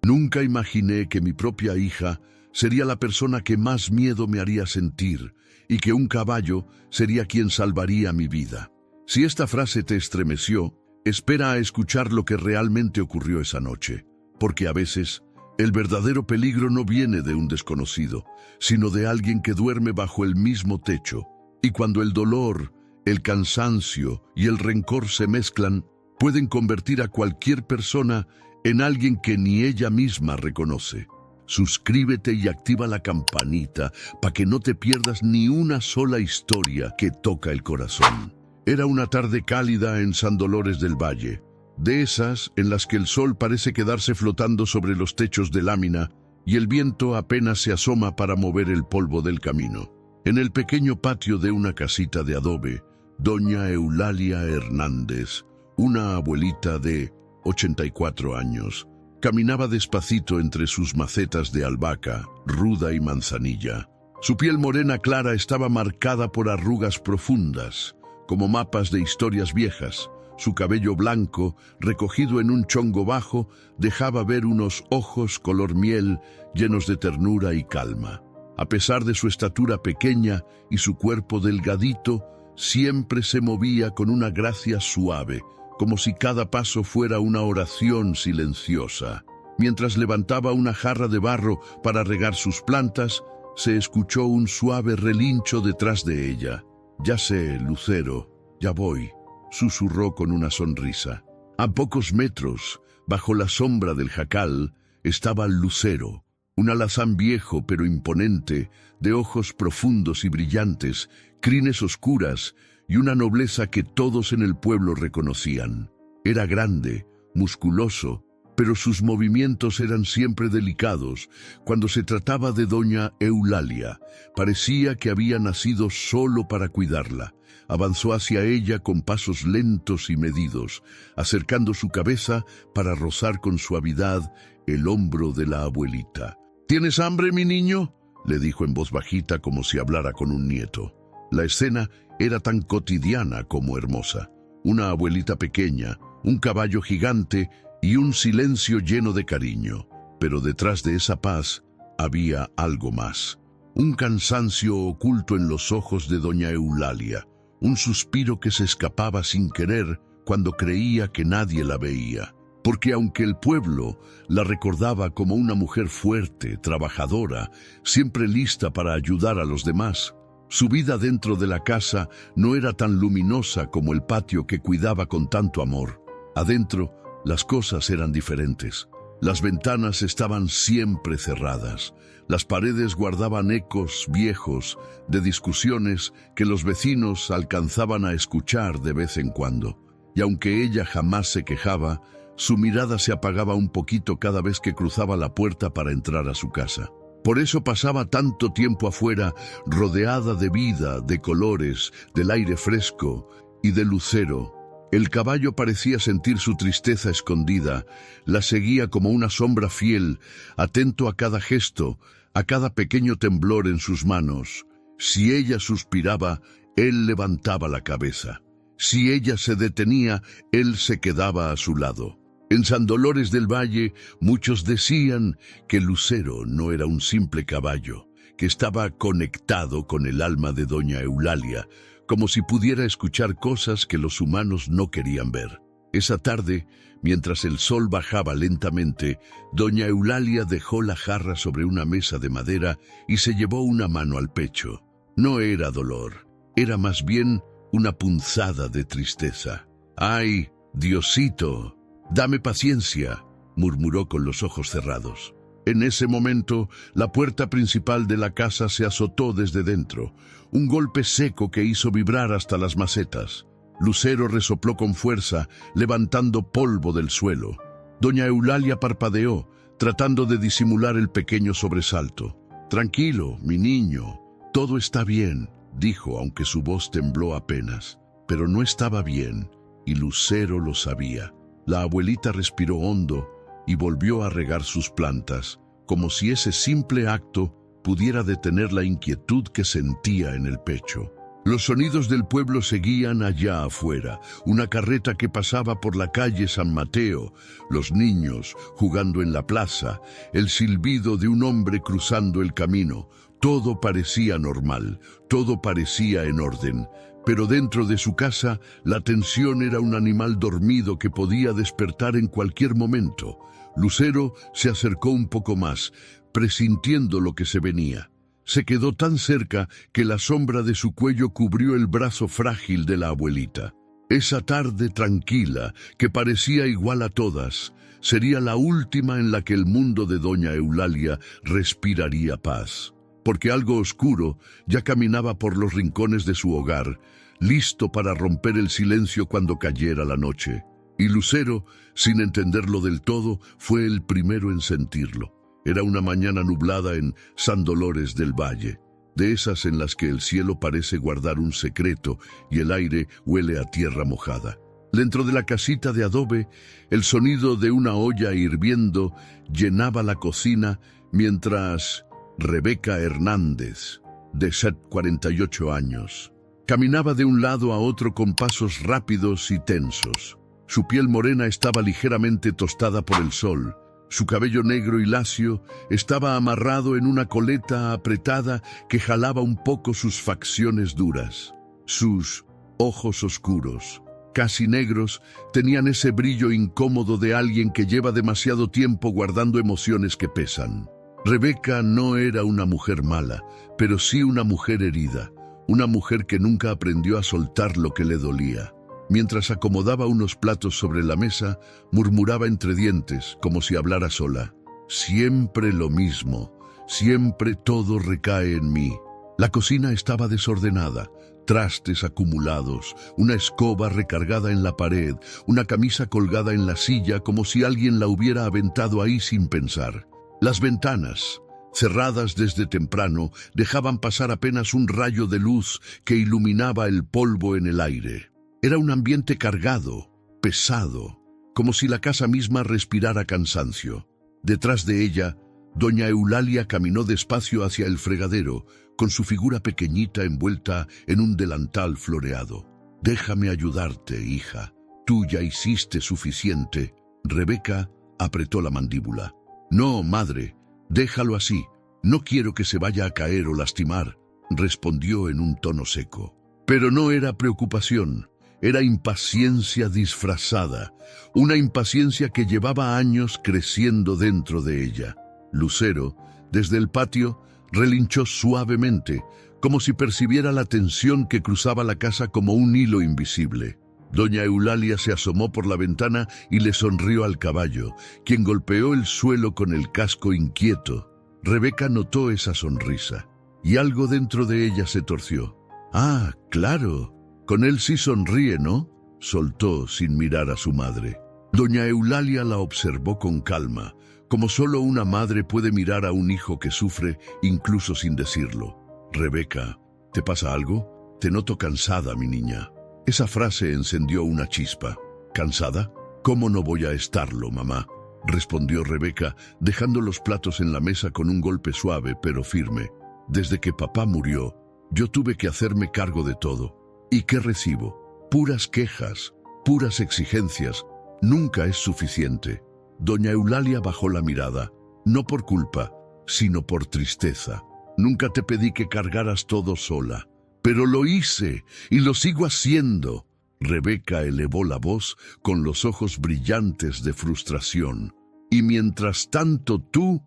Nunca imaginé que mi propia hija sería la persona que más miedo me haría sentir y que un caballo sería quien salvaría mi vida. Si esta frase te estremeció, espera a escuchar lo que realmente ocurrió esa noche, porque a veces el verdadero peligro no viene de un desconocido, sino de alguien que duerme bajo el mismo techo. Y cuando el dolor, el cansancio y el rencor se mezclan, pueden convertir a cualquier persona en alguien que ni ella misma reconoce. Suscríbete y activa la campanita para que no te pierdas ni una sola historia que toca el corazón. Era una tarde cálida en San Dolores del Valle, de esas en las que el sol parece quedarse flotando sobre los techos de lámina y el viento apenas se asoma para mover el polvo del camino. En el pequeño patio de una casita de adobe, doña Eulalia Hernández, una abuelita de 84 años, caminaba despacito entre sus macetas de albahaca, ruda y manzanilla. Su piel morena clara estaba marcada por arrugas profundas, como mapas de historias viejas. Su cabello blanco, recogido en un chongo bajo, dejaba ver unos ojos color miel llenos de ternura y calma. A pesar de su estatura pequeña y su cuerpo delgadito, siempre se movía con una gracia suave, como si cada paso fuera una oración silenciosa. Mientras levantaba una jarra de barro para regar sus plantas, se escuchó un suave relincho detrás de ella. «Ya sé, Lucero, ya voy», susurró con una sonrisa. A pocos metros, bajo la sombra del jacal, estaba Lucero, un alazán viejo pero imponente, de ojos profundos y brillantes, crines oscuras y una nobleza que todos en el pueblo reconocían. Era grande, musculoso, pero sus movimientos eran siempre delicados. Cuando se trataba de doña Eulalia, parecía que había nacido solo para cuidarla. Avanzó hacia ella con pasos lentos y medidos, acercando su cabeza para rozar con suavidad el hombro de la abuelita. «¿Tienes hambre, mi niño?», le dijo en voz bajita como si hablara con un nieto. La escena era tan cotidiana como hermosa. Una abuelita pequeña, un caballo gigante y un silencio lleno de cariño. Pero detrás de esa paz había algo más. Un cansancio oculto en los ojos de doña Eulalia, un suspiro que se escapaba sin querer cuando creía que nadie la veía. Porque aunque el pueblo la recordaba como una mujer fuerte, trabajadora, siempre lista para ayudar a los demás, su vida dentro de la casa no era tan luminosa como el patio que cuidaba con tanto amor. Adentro, las cosas eran diferentes. Las ventanas estaban siempre cerradas. Las paredes guardaban ecos viejos de discusiones que los vecinos alcanzaban a escuchar de vez en cuando. Y aunque ella jamás se quejaba, su mirada se apagaba un poquito cada vez que cruzaba la puerta para entrar a su casa. Por eso pasaba tanto tiempo afuera, rodeada de vida, de colores, del aire fresco y de Lucero. El caballo parecía sentir su tristeza escondida, la seguía como una sombra fiel, atento a cada gesto, a cada pequeño temblor en sus manos. Si ella suspiraba, él levantaba la cabeza. Si ella se detenía, él se quedaba a su lado. En San Dolores del Valle, muchos decían que Lucero no era un simple caballo, que estaba conectado con el alma de doña Eulalia, como si pudiera escuchar cosas que los humanos no querían ver. Esa tarde, mientras el sol bajaba lentamente, doña Eulalia dejó la jarra sobre una mesa de madera y se llevó una mano al pecho. No era dolor, era más bien una punzada de tristeza. «¡Ay, Diosito! Dame paciencia», murmuró con los ojos cerrados. En ese momento, la puerta principal de la casa se azotó desde dentro, un golpe seco que hizo vibrar hasta las macetas. Lucero resopló con fuerza, levantando polvo del suelo. Doña Eulalia parpadeó, tratando de disimular el pequeño sobresalto. «Tranquilo, mi niño, todo está bien», dijo, aunque su voz tembló apenas. Pero no estaba bien, y Lucero lo sabía. La abuelita respiró hondo y volvió a regar sus plantas, como si ese simple acto pudiera detener la inquietud que sentía en el pecho. Los sonidos del pueblo seguían allá afuera, una carreta que pasaba por la calle San Mateo, los niños jugando en la plaza, el silbido de un hombre cruzando el camino. Todo parecía normal, todo parecía en orden, pero dentro de su casa la tensión era un animal dormido que podía despertar en cualquier momento. Lucero se acercó un poco más, presintiendo lo que se venía. Se quedó tan cerca que la sombra de su cuello cubrió el brazo frágil de la abuelita. Esa tarde tranquila, que parecía igual a todas, sería la última en la que el mundo de doña Eulalia respiraría paz, porque algo oscuro ya caminaba por los rincones de su hogar, listo para romper el silencio cuando cayera la noche. Y Lucero, sin entenderlo del todo, fue el primero en sentirlo. Era una mañana nublada en San Dolores del Valle, de esas en las que el cielo parece guardar un secreto y el aire huele a tierra mojada. Dentro de la casita de adobe, el sonido de una olla hirviendo llenaba la cocina mientras Rebeca Hernández, de 48 años, caminaba de un lado a otro con pasos rápidos y tensos. Su piel morena estaba ligeramente tostada por el sol. Su cabello negro y lacio estaba amarrado en una coleta apretada que jalaba un poco sus facciones duras. Sus ojos oscuros, casi negros, tenían ese brillo incómodo de alguien que lleva demasiado tiempo guardando emociones que pesan. Rebeca no era una mujer mala, pero sí una mujer herida, una mujer que nunca aprendió a soltar lo que le dolía. Mientras acomodaba unos platos sobre la mesa, murmuraba entre dientes, como si hablara sola. Siempre lo mismo, siempre todo recae en mí. La cocina estaba desordenada, trastes acumulados, una escoba recargada en la pared, una camisa colgada en la silla como si alguien la hubiera aventado ahí sin pensar. Las ventanas, cerradas desde temprano, dejaban pasar apenas un rayo de luz que iluminaba el polvo en el aire. Era un ambiente cargado, pesado, como si la casa misma respirara cansancio. Detrás de ella, doña Eulalia caminó despacio hacia el fregadero, con su figura pequeñita envuelta en un delantal floreado. «Déjame ayudarte, hija. Tú ya hiciste suficiente». Rebeca apretó la mandíbula. «No, madre, déjalo así. No quiero que se vaya a caer o lastimar», respondió en un tono seco. Pero no era preocupación. Era impaciencia disfrazada, una impaciencia que llevaba años creciendo dentro de ella. Lucero, desde el patio, relinchó suavemente, como si percibiera la tensión que cruzaba la casa como un hilo invisible. Doña Eulalia se asomó por la ventana y le sonrió al caballo, quien golpeó el suelo con el casco inquieto. Rebeca notó esa sonrisa, y algo dentro de ella se torció. «Ah, claro. Con él sí sonríe, ¿no?», soltó sin mirar a su madre. Doña Eulalia la observó con calma, como solo una madre puede mirar a un hijo que sufre, incluso sin decirlo. «Rebeca, ¿te pasa algo? Te noto cansada, mi niña». Esa frase encendió una chispa. «¿Cansada? ¿Cómo no voy a estarlo, mamá?», respondió Rebeca, dejando los platos en la mesa con un golpe suave pero firme. «Desde que papá murió, yo tuve que hacerme cargo de todo. ¿Y qué recibo? Puras quejas, puras exigencias. Nunca es suficiente». Doña Eulalia bajó la mirada, no por culpa, sino por tristeza. «Nunca te pedí que cargaras todo sola, pero lo hice y lo sigo haciendo». Rebeca elevó la voz con los ojos brillantes de frustración. «Y mientras tanto tú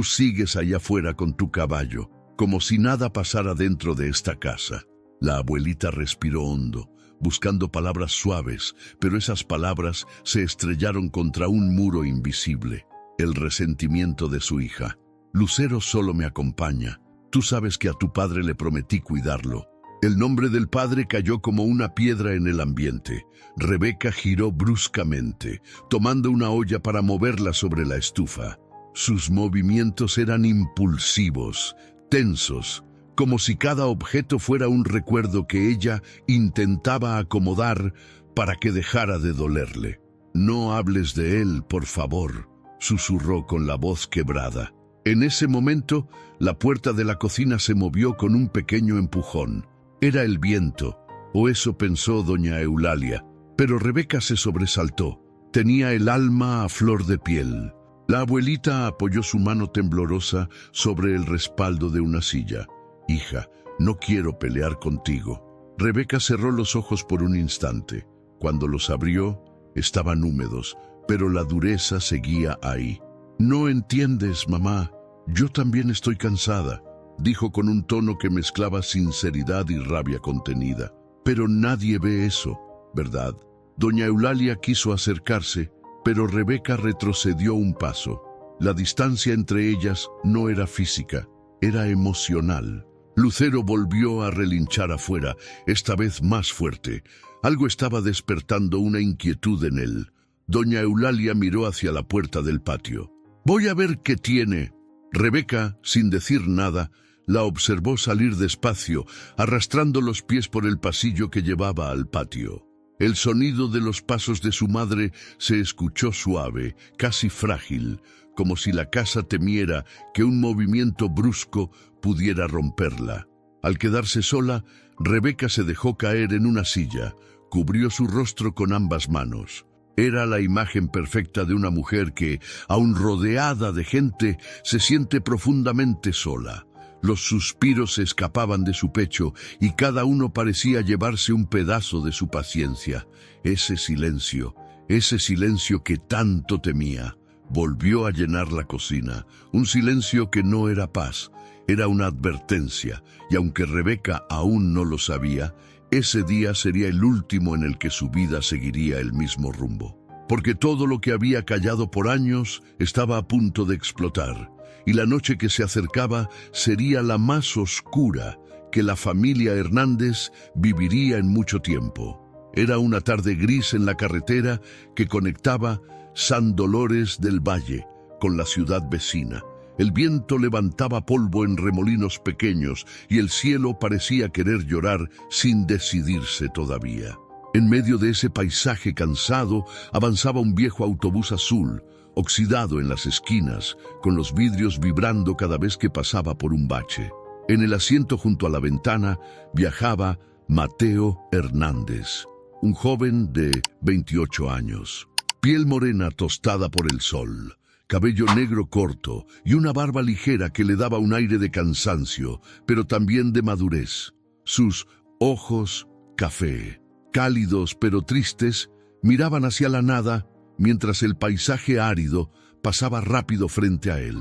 sigues allá afuera con tu caballo, como si nada pasara dentro de esta casa». La abuelita respiró hondo, buscando palabras suaves, pero esas palabras se estrellaron contra un muro invisible. El resentimiento de su hija. «Lucero solo me acompaña. Tú sabes que a tu padre le prometí cuidarlo». El nombre del padre cayó como una piedra en el ambiente. Rebeca giró bruscamente, tomando una olla para moverla sobre la estufa. Sus movimientos eran impulsivos, tensos, como si cada objeto fuera un recuerdo que ella intentaba acomodar para que dejara de dolerle. «No hables de él, por favor», susurró con la voz quebrada. En ese momento, la puerta de la cocina se movió con un pequeño empujón. Era el viento, o eso pensó doña Eulalia, pero Rebeca se sobresaltó. Tenía el alma a flor de piel. La abuelita apoyó su mano temblorosa sobre el respaldo de una silla. «Hija, no quiero pelear contigo». Rebeca cerró los ojos por un instante. Cuando los abrió, estaban húmedos, pero la dureza seguía ahí. «No entiendes, mamá. Yo también estoy cansada», dijo con un tono que mezclaba sinceridad y rabia contenida. «Pero nadie ve eso, ¿verdad?». Doña Eulalia quiso acercarse, pero Rebeca retrocedió un paso. La distancia entre ellas no era física, era emocional. Lucero volvió a relinchar afuera, esta vez más fuerte. Algo estaba despertando una inquietud en él. Doña Eulalia miró hacia la puerta del patio. «Voy a ver qué tiene». Rebeca, sin decir nada, la observó salir despacio, arrastrando los pies por el pasillo que llevaba al patio. El sonido de los pasos de su madre se escuchó suave, casi frágil, como si la casa temiera que un movimiento brusco pudiera romperla. Al quedarse sola, Rebeca se dejó caer en una silla, cubrió su rostro con ambas manos. Era la imagen perfecta de una mujer que, aun rodeada de gente, se siente profundamente sola. Los suspiros se escapaban de su pecho y cada uno parecía llevarse un pedazo de su paciencia. Ese silencio que tanto temía, volvió a llenar la cocina. Un silencio que no era paz, era una advertencia, y aunque Rebeca aún no lo sabía, ese día sería el último en el que su vida seguiría el mismo rumbo. Porque todo lo que había callado por años estaba a punto de explotar. Y la noche que se acercaba sería la más oscura que la familia Hernández viviría en mucho tiempo. Era una tarde gris en la carretera que conectaba San Dolores del Valle con la ciudad vecina. El viento levantaba polvo en remolinos pequeños y el cielo parecía querer llorar sin decidirse todavía. En medio de ese paisaje cansado avanzaba un viejo autobús azul, oxidado en las esquinas, con los vidrios vibrando cada vez que pasaba por un bache. En el asiento junto a la ventana viajaba Mateo Hernández, un joven de 28 años. Piel morena tostada por el sol, cabello negro corto y una barba ligera que le daba un aire de cansancio, pero también de madurez. Sus ojos café, cálidos pero tristes, miraban hacia la nada, mientras el paisaje árido pasaba rápido frente a él.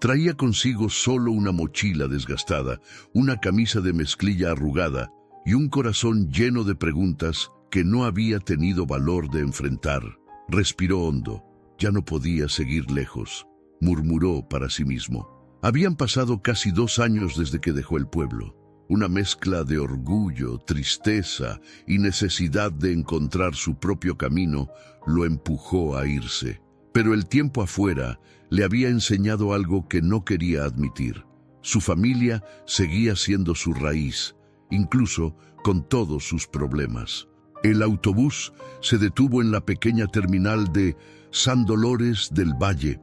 Traía consigo solo una mochila desgastada, una camisa de mezclilla arrugada y un corazón lleno de preguntas que no había tenido valor de enfrentar. Respiró hondo. Ya no podía seguir lejos, murmuró para sí mismo. Habían pasado casi 2 años desde que dejó el pueblo. Una mezcla de orgullo, tristeza y necesidad de encontrar su propio camino lo empujó a irse. Pero el tiempo afuera le había enseñado algo que no quería admitir. Su familia seguía siendo su raíz, incluso con todos sus problemas. El autobús se detuvo en la pequeña terminal de San Dolores del Valle,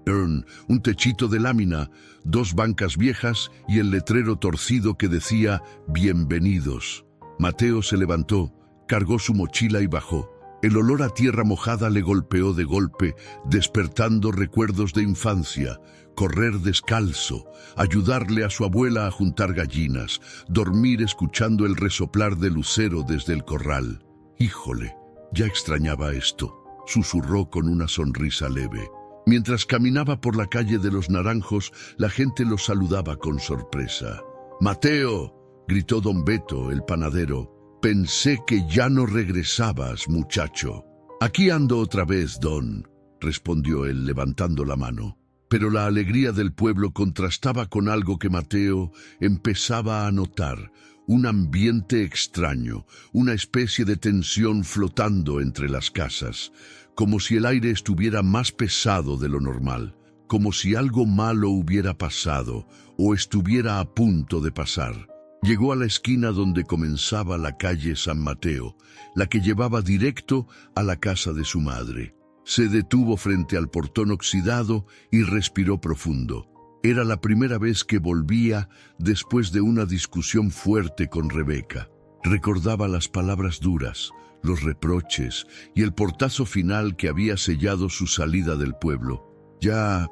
un techito de lámina, 2 bancas viejas y el letrero torcido que decía «Bienvenidos». Mateo se levantó, cargó su mochila y bajó. El olor a tierra mojada le golpeó de golpe, despertando recuerdos de infancia, correr descalzo, ayudarle a su abuela a juntar gallinas, dormir escuchando el resoplar del lucero desde el corral. «Híjole, ya extrañaba esto», susurró con una sonrisa leve. Mientras caminaba por la calle de los Naranjos, la gente lo saludaba con sorpresa. «¡Mateo!», gritó don Beto, el panadero. «Pensé que ya no regresabas, muchacho». «Aquí ando otra vez, don», respondió él levantando la mano. Pero la alegría del pueblo contrastaba con algo que Mateo empezaba a notar. Un ambiente extraño, una especie de tensión flotando entre las casas, como si el aire estuviera más pesado de lo normal, como si algo malo hubiera pasado o estuviera a punto de pasar. Llegó a la esquina donde comenzaba la calle San Mateo, la que llevaba directo a la casa de su madre. Se detuvo frente al portón oxidado y respiró profundo. Era la primera vez que volvía después de una discusión fuerte con Rebeca. Recordaba las palabras duras, los reproches y el portazo final que había sellado su salida del pueblo. Ya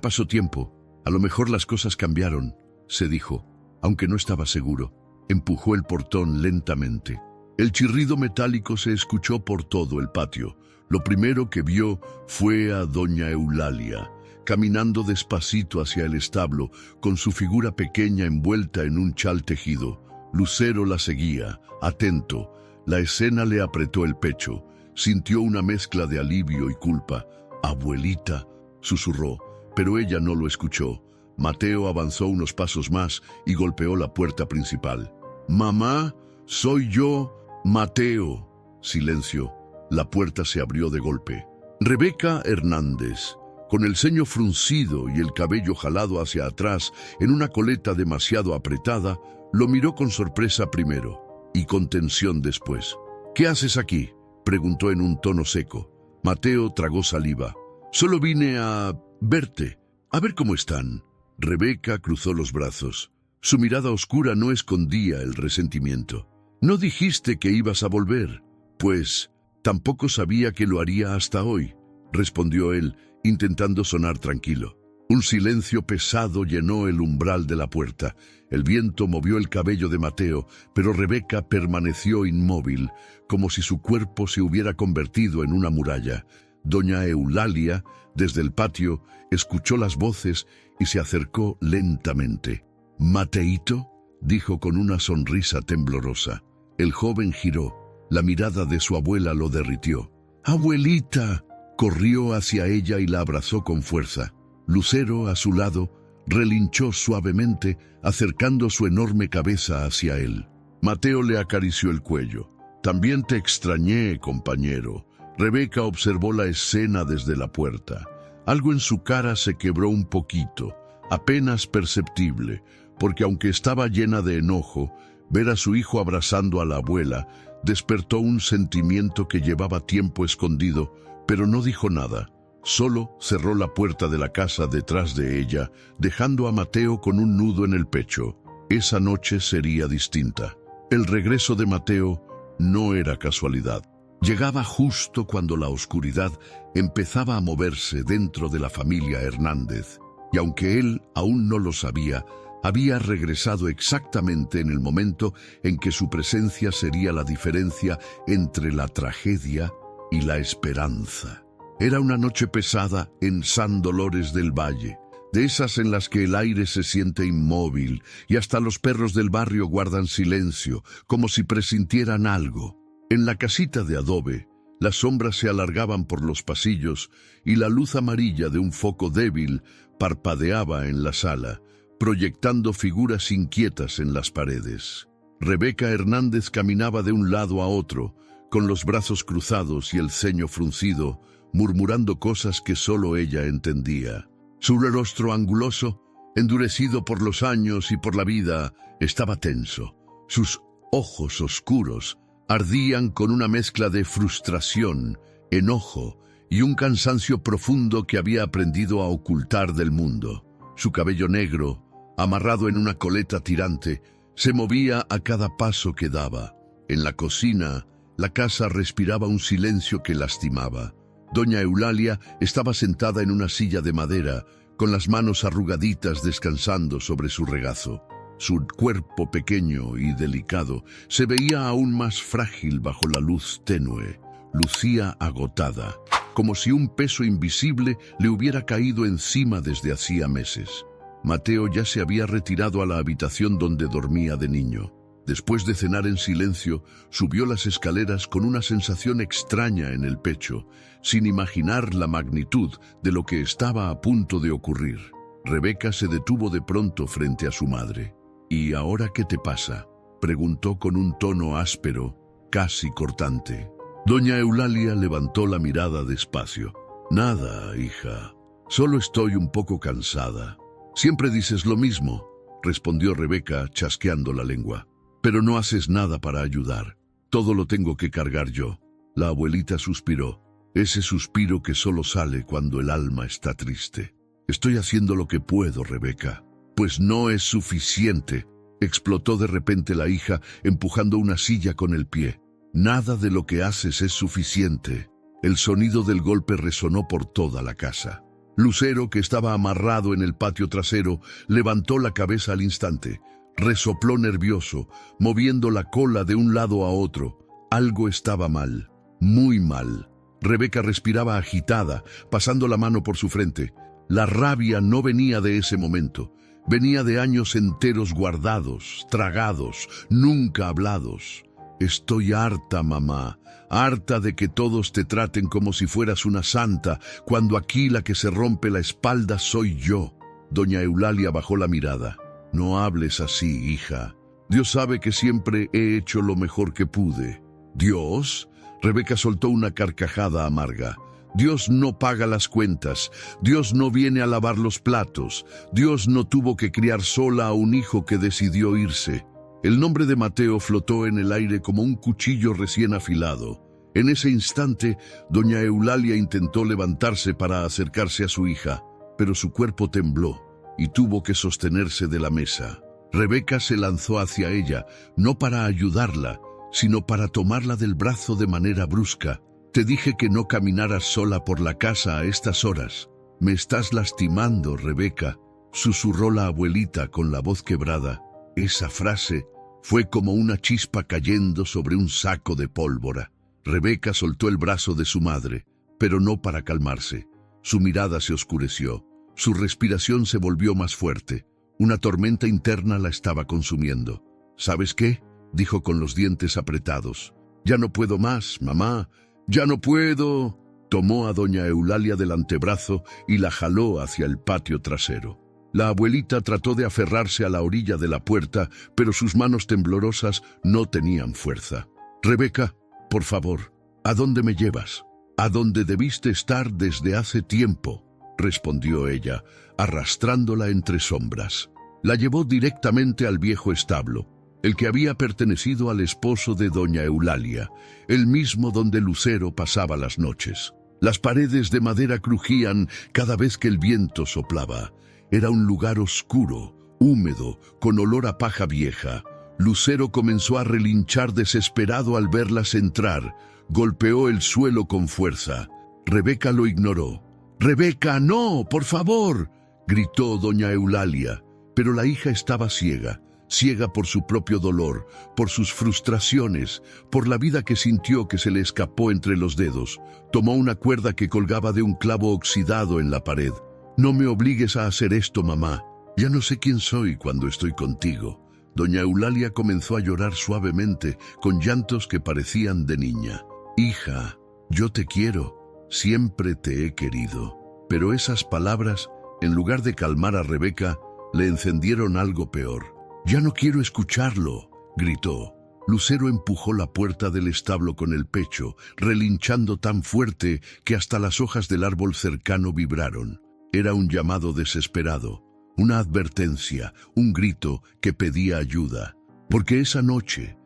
pasó tiempo. A lo mejor las cosas cambiaron, se dijo, aunque no estaba seguro. Empujó el portón lentamente. El chirrido metálico se escuchó por todo el patio. Lo primero que vio fue a doña Eulalia, caminando despacito hacia el establo, con su figura pequeña envuelta en un chal tejido. Lucero la seguía, atento. La escena le apretó el pecho. Sintió una mezcla de alivio y culpa. «Abuelita», susurró, pero ella no lo escuchó. Mateo avanzó unos pasos más y golpeó la puerta principal. «Mamá, soy yo, Mateo». Silencio. La puerta se abrió de golpe. Rebeca Hernández, con el ceño fruncido y el cabello jalado hacia atrás en una coleta demasiado apretada, lo miró con sorpresa primero y con tensión después. «¿Qué haces aquí?», preguntó en un tono seco. Mateo tragó saliva. «Solo vine a verte, a ver cómo están». Rebeca cruzó los brazos. Su mirada oscura no escondía el resentimiento. «¿No dijiste que ibas a volver?». «Pues tampoco sabía que lo haría hasta hoy», respondió él, intentando sonar tranquilo. Un silencio pesado llenó el umbral de la puerta. El viento movió el cabello de Mateo, pero Rebeca permaneció inmóvil, como si su cuerpo se hubiera convertido en una muralla. Doña Eulalia, desde el patio, escuchó las voces y se acercó lentamente. «¿Mateito?», dijo con una sonrisa temblorosa. El joven giró. La mirada de su abuela lo derritió. «¡Abuelita!», corrió hacia ella y la abrazó con fuerza. Lucero, a su lado, relinchó suavemente, acercando su enorme cabeza hacia él. Mateo le acarició el cuello. «También te extrañé, compañero». Rebeca observó la escena desde la puerta. Algo en su cara se quebró un poquito, apenas perceptible, porque aunque estaba llena de enojo, ver a su hijo abrazando a la abuela despertó un sentimiento que llevaba tiempo escondido, pero no dijo nada. Solo cerró la puerta de la casa detrás de ella, dejando a Mateo con un nudo en el pecho. Esa noche sería distinta. El regreso de Mateo no era casualidad. Llegaba justo cuando la oscuridad empezaba a moverse dentro de la familia Hernández, y aunque él aún no lo sabía, había regresado exactamente en el momento en que su presencia sería la diferencia entre la tragedia y la esperanza. Era una noche pesada en San Dolores del Valle, de esas en las que el aire se siente inmóvil y hasta los perros del barrio guardan silencio, como si presintieran algo. En la casita de adobe, las sombras se alargaban por los pasillos y la luz amarilla de un foco débil parpadeaba en la sala, proyectando figuras inquietas en las paredes. Rebeca Hernández caminaba de un lado a otro, con los brazos cruzados y el ceño fruncido, murmurando cosas que solo ella entendía. Su rostro anguloso, endurecido por los años y por la vida, estaba tenso. Sus ojos oscuros ardían con una mezcla de frustración, enojo y un cansancio profundo que había aprendido a ocultar del mundo. Su cabello negro, amarrado en una coleta tirante, se movía a cada paso que daba. En la cocina, la casa respiraba un silencio que lastimaba. Doña Eulalia estaba sentada en una silla de madera, con las manos arrugaditas descansando sobre su regazo. Su cuerpo pequeño y delicado se veía aún más frágil bajo la luz tenue. Lucía agotada, como si un peso invisible le hubiera caído encima desde hacía meses. Mateo ya se había retirado a la habitación donde dormía de niño. Después de cenar en silencio, subió las escaleras con una sensación extraña en el pecho, sin imaginar la magnitud de lo que estaba a punto de ocurrir. Rebeca se detuvo de pronto frente a su madre. «¿Y ahora qué te pasa?», preguntó con un tono áspero, casi cortante. Doña Eulalia levantó la mirada despacio. «Nada, hija. Solo estoy un poco cansada». «Siempre dices lo mismo», respondió Rebeca, chasqueando la lengua. «Pero no haces nada para ayudar. Todo lo tengo que cargar yo». La abuelita suspiró. Ese suspiro que solo sale cuando el alma está triste. «Estoy haciendo lo que puedo, Rebeca». «Pues no es suficiente», explotó de repente la hija, empujando una silla con el pie. Nada de lo que haces es suficiente. El sonido del golpe resonó por toda la casa. Lucero, que estaba amarrado en el patio trasero, levantó la cabeza al instante. Resopló nervioso, moviendo la cola de un lado a otro. Algo estaba mal, muy mal. Rebeca respiraba agitada, pasando la mano por su frente. La rabia no venía de ese momento. Venía de años enteros guardados, tragados, nunca hablados. Estoy harta, mamá, harta de que todos te traten como si fueras una santa, cuando aquí la que se rompe la espalda soy yo. Doña Eulalia bajó la mirada. No hables así, hija. Dios sabe que siempre he hecho lo mejor que pude. ¿Dios? Rebeca soltó una carcajada amarga. Dios no paga las cuentas, Dios no viene a lavar los platos, Dios no tuvo que criar sola a un hijo que decidió irse. El nombre de Mateo flotó en el aire como un cuchillo recién afilado. En ese instante, doña Eulalia intentó levantarse para acercarse a su hija, pero su cuerpo tembló y tuvo que sostenerse de la mesa. Rebeca se lanzó hacia ella, no para ayudarla, sino para tomarla del brazo de manera brusca. Te dije que no caminaras sola por la casa a estas horas. Me estás lastimando, Rebeca, susurró la abuelita con la voz quebrada. Esa frase fue como una chispa cayendo sobre un saco de pólvora. Rebeca soltó el brazo de su madre, pero no para calmarse. Su mirada se oscureció, su respiración se volvió más fuerte. Una tormenta interna la estaba consumiendo. ¿Sabes qué?, dijo con los dientes apretados. Ya no puedo más, mamá. ¡Ya no puedo! Tomó a doña Eulalia del antebrazo y la jaló hacia el patio trasero. La abuelita trató de aferrarse a la orilla de la puerta, pero sus manos temblorosas no tenían fuerza. Rebeca, por favor, ¿a dónde me llevas? A donde debiste estar desde hace tiempo, respondió ella, arrastrándola entre sombras. La llevó directamente al viejo establo, el que había pertenecido al esposo de doña Eulalia, el mismo donde Lucero pasaba las noches. Las paredes de madera crujían cada vez que el viento soplaba. Era un lugar oscuro, húmedo, con olor a paja vieja. Lucero comenzó a relinchar desesperado al verlas entrar. Golpeó el suelo con fuerza. Rebeca lo ignoró. «¡Rebeca, no, por favor!», gritó doña Eulalia. Pero la hija estaba ciega. Ciega por su propio dolor, por sus frustraciones, por la vida que sintió que se le escapó entre los dedos. Tomó una cuerda que colgaba de un clavo oxidado en la pared. «No me obligues a hacer esto, mamá. Ya no sé quién soy cuando estoy contigo». Doña Eulalia comenzó a llorar suavemente, con llantos que parecían de niña. «Hija, yo te quiero, siempre te he querido». Pero esas palabras, en lugar de calmar a Rebeca, le encendieron algo peor. «Ya no quiero escucharlo», gritó. Lucero empujó la puerta del establo con el pecho, relinchando tan fuerte que hasta las hojas del árbol cercano vibraron. Era un llamado desesperado, una advertencia, un grito que pedía ayuda. Porque esa noche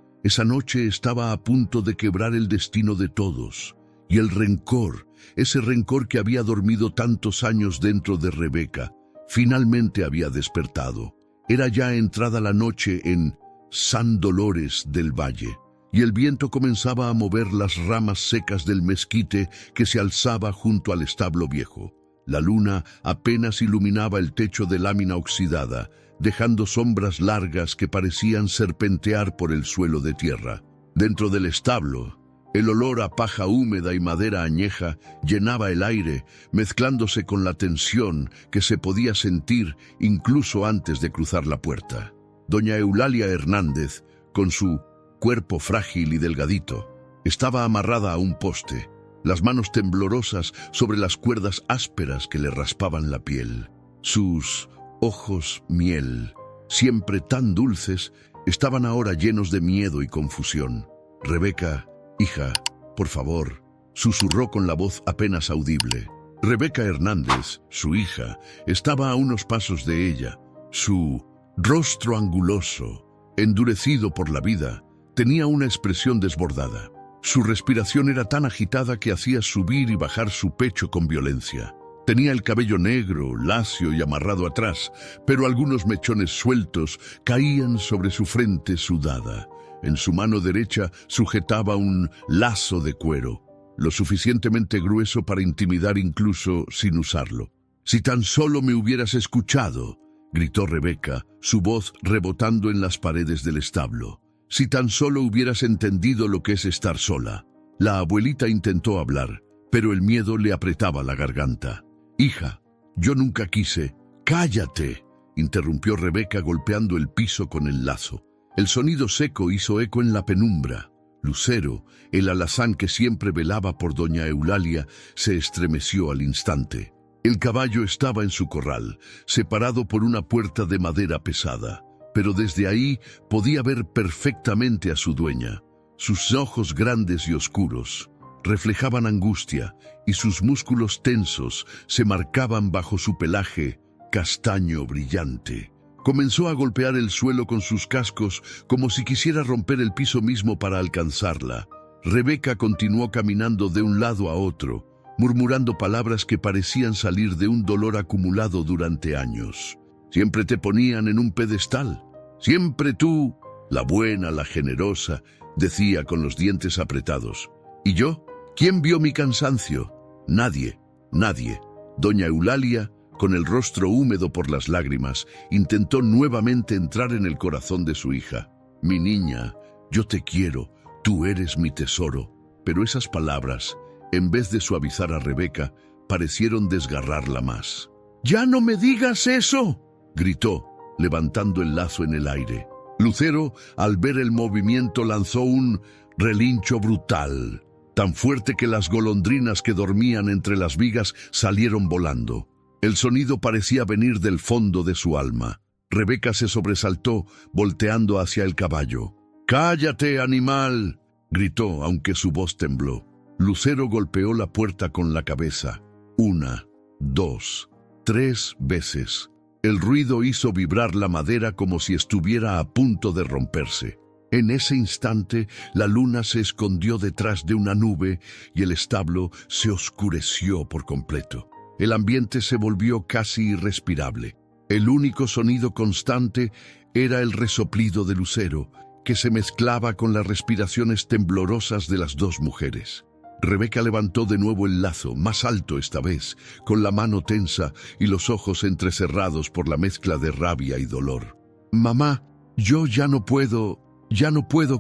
estaba a punto de quebrar el destino de todos. Y el rencor, ese rencor que había dormido tantos años dentro de Rebeca, finalmente había despertado. Era ya entrada la noche en San Dolores del Valle, y el viento comenzaba a mover las ramas secas del mezquite que se alzaba junto al establo viejo. La luna apenas iluminaba el techo de lámina oxidada, dejando sombras largas que parecían serpentear por el suelo de tierra. Dentro del establo, el olor a paja húmeda y madera añeja llenaba el aire, mezclándose con la tensión que se podía sentir incluso antes de cruzar la puerta. Doña Eulalia Hernández, con su cuerpo frágil y delgadito, estaba amarrada a un poste, las manos temblorosas sobre las cuerdas ásperas que le raspaban la piel. Sus ojos miel, siempre tan dulces, estaban ahora llenos de miedo y confusión. Rebeca, «Hija, por favor», susurró con la voz apenas audible. Rebeca Hernández, su hija, estaba a unos pasos de ella. Su rostro anguloso, endurecido por la vida, tenía una expresión desbordada. Su respiración era tan agitada que hacía subir y bajar su pecho con violencia. Tenía el cabello negro, lacio y amarrado atrás, pero algunos mechones sueltos caían sobre su frente sudada. En su mano derecha sujetaba un lazo de cuero, lo suficientemente grueso para intimidar incluso sin usarlo. «Si tan solo me hubieras escuchado», gritó Rebeca, su voz rebotando en las paredes del establo. «Si tan solo hubieras entendido lo que es estar sola». La abuelita intentó hablar, pero el miedo le apretaba la garganta. «Hija, yo nunca quise». «¡Cállate!», interrumpió Rebeca golpeando el piso con el lazo. El sonido seco hizo eco en la penumbra. Lucero, el alazán que siempre velaba por doña Eulalia, se estremeció al instante. El caballo estaba en su corral, separado por una puerta de madera pesada, pero desde ahí podía ver perfectamente a su dueña. Sus ojos grandes y oscuros reflejaban angustia y sus músculos tensos se marcaban bajo su pelaje castaño brillante. Comenzó a golpear el suelo con sus cascos como si quisiera romper el piso mismo para alcanzarla. Rebeca continuó caminando de un lado a otro, murmurando palabras que parecían salir de un dolor acumulado durante años. «Siempre te ponían en un pedestal. Siempre tú, la buena, la generosa», decía con los dientes apretados. «¿Y yo? ¿Quién vio mi cansancio? Nadie, nadie». Doña Eulalia, con el rostro húmedo por las lágrimas, intentó nuevamente entrar en el corazón de su hija. «Mi niña, yo te quiero, tú eres mi tesoro». Pero esas palabras, en vez de suavizar a Rebeca, parecieron desgarrarla más. «¡Ya no me digas eso!», gritó, levantando el lazo en el aire. Lucero, al ver el movimiento, lanzó un relincho brutal, tan fuerte que las golondrinas que dormían entre las vigas salieron volando. El sonido parecía venir del fondo de su alma. Rebeca se sobresaltó, volteando hacia el caballo. «¡Cállate, animal!», gritó, aunque su voz tembló. Lucero golpeó la puerta con la cabeza. 1, 2, 3 veces. El ruido hizo vibrar la madera como si estuviera a punto de romperse. En ese instante, la luna se escondió detrás de una nube y el establo se oscureció por completo. El ambiente se volvió casi irrespirable. El único sonido constante era el resoplido de Lucero, que se mezclaba con las respiraciones temblorosas de las dos mujeres. Rebeca levantó de nuevo el lazo, más alto esta vez, con la mano tensa y los ojos entrecerrados por la mezcla de rabia y dolor. «Mamá, yo ya no puedo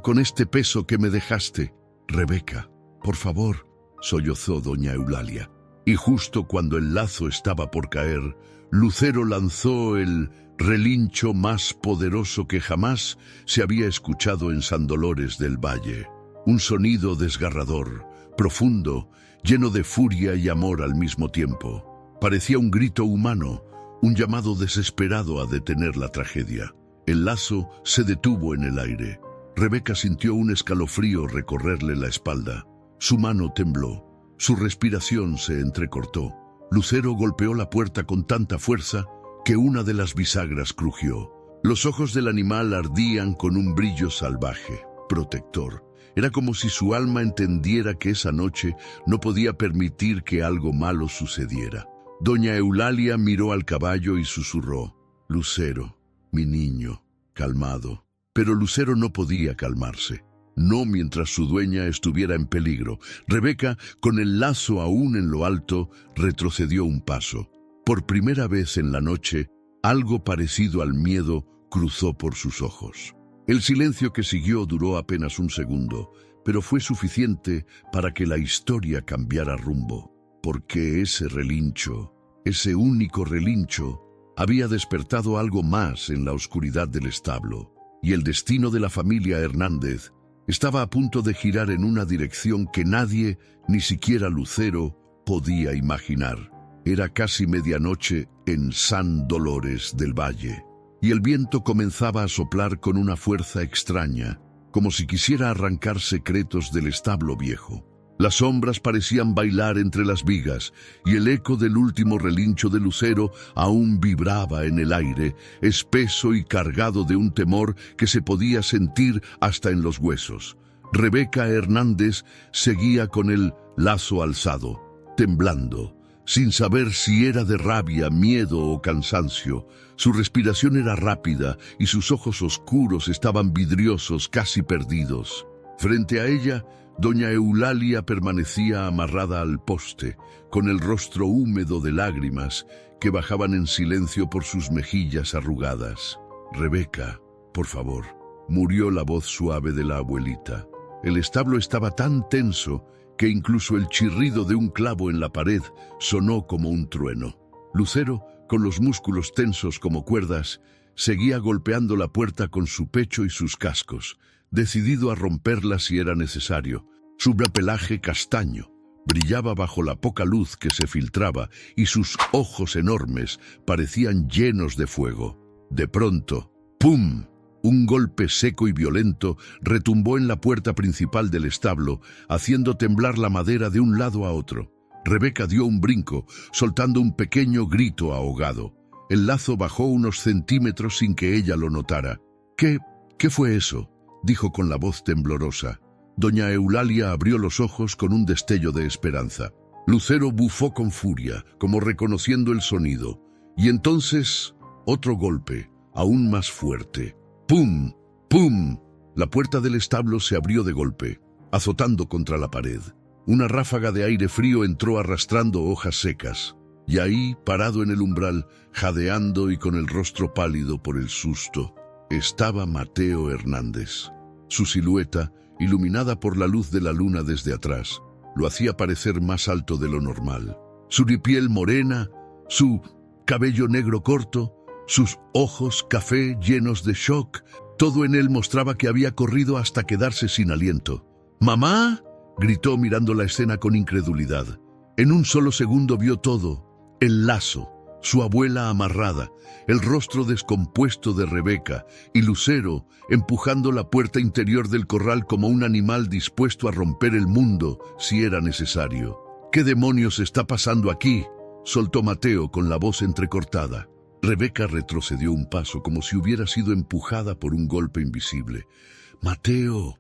con este peso que me dejaste». «Rebeca, por favor», sollozó doña Eulalia. Y justo cuando el lazo estaba por caer, Lucero lanzó el relincho más poderoso que jamás se había escuchado en San Dolores del Valle. Un sonido desgarrador, profundo, lleno de furia y amor al mismo tiempo. Parecía un grito humano, un llamado desesperado a detener la tragedia. El lazo se detuvo en el aire. Rebeca sintió un escalofrío recorrerle la espalda. Su mano tembló, su respiración se entrecortó. Lucero golpeó la puerta con tanta fuerza que una de las bisagras crujió. Los ojos del animal ardían con un brillo salvaje, protector. Era como si su alma entendiera que esa noche no podía permitir que algo malo sucediera. Doña Eulalia miró al caballo y susurró: «Lucero, mi niño», calmado. Pero Lucero no podía calmarse. No mientras su dueña estuviera en peligro. Rebeca, con el lazo aún en lo alto, retrocedió un paso. Por primera vez en la noche, algo parecido al miedo cruzó por sus ojos. El silencio que siguió duró apenas un segundo, pero fue suficiente para que la historia cambiara rumbo. Porque ese relincho, ese único relincho, había despertado algo más en la oscuridad del establo, y el destino de la familia Hernández estaba a punto de girar en una dirección que nadie, ni siquiera Lucero, podía imaginar. Era casi medianoche en San Dolores del Valle, y el viento comenzaba a soplar con una fuerza extraña, como si quisiera arrancar secretos del establo viejo. Las sombras parecían bailar entre las vigas, y el eco del último relincho de Lucero aún vibraba en el aire, espeso y cargado de un temor que se podía sentir hasta en los huesos. Rebeca Hernández seguía con el lazo alzado, temblando, sin saber si era de rabia, miedo o cansancio. Su respiración era rápida y sus ojos oscuros estaban vidriosos, casi perdidos. Frente a ella, doña Eulalia permanecía amarrada al poste, con el rostro húmedo de lágrimas que bajaban en silencio por sus mejillas arrugadas. «Rebeca, por favor», murió la voz suave de la abuelita. El establo estaba tan tenso que incluso el chirrido de un clavo en la pared sonó como un trueno. Lucero, con los músculos tensos como cuerdas, seguía golpeando la puerta con su pecho y sus cascos, decidido a romperla si era necesario. Su pelaje castaño brillaba bajo la poca luz que se filtraba y sus ojos enormes parecían llenos de fuego. De pronto, ¡pum!, un golpe seco y violento retumbó en la puerta principal del establo, haciendo temblar la madera de un lado a otro. Rebeca dio un brinco, soltando un pequeño grito ahogado. El lazo bajó unos centímetros sin que ella lo notara. ¿Qué fue eso?», dijo con la voz temblorosa. Doña Eulalia abrió los ojos con un destello de esperanza. Lucero bufó con furia, como reconociendo el sonido. Y entonces, otro golpe, aún más fuerte. ¡Pum! ¡Pum! La puerta del establo se abrió de golpe, azotando contra la pared. Una ráfaga de aire frío entró arrastrando hojas secas. Y ahí, parado en el umbral, jadeando y con el rostro pálido por el susto, estaba Mateo Hernández. Su silueta, iluminada por la luz de la luna desde atrás, lo hacía parecer más alto de lo normal. Su piel morena, su cabello negro corto, sus ojos café llenos de shock, todo en él mostraba que había corrido hasta quedarse sin aliento. «¡Mamá!», gritó mirando la escena con incredulidad. En un solo segundo vio todo: el lazo, su abuela amarrada, el rostro descompuesto de Rebeca y Lucero empujando la puerta interior del corral como un animal dispuesto a romper el mundo si era necesario. «¿Qué demonios está pasando aquí?», soltó Mateo con la voz entrecortada. Rebeca retrocedió un paso como si hubiera sido empujada por un golpe invisible. «Mateo,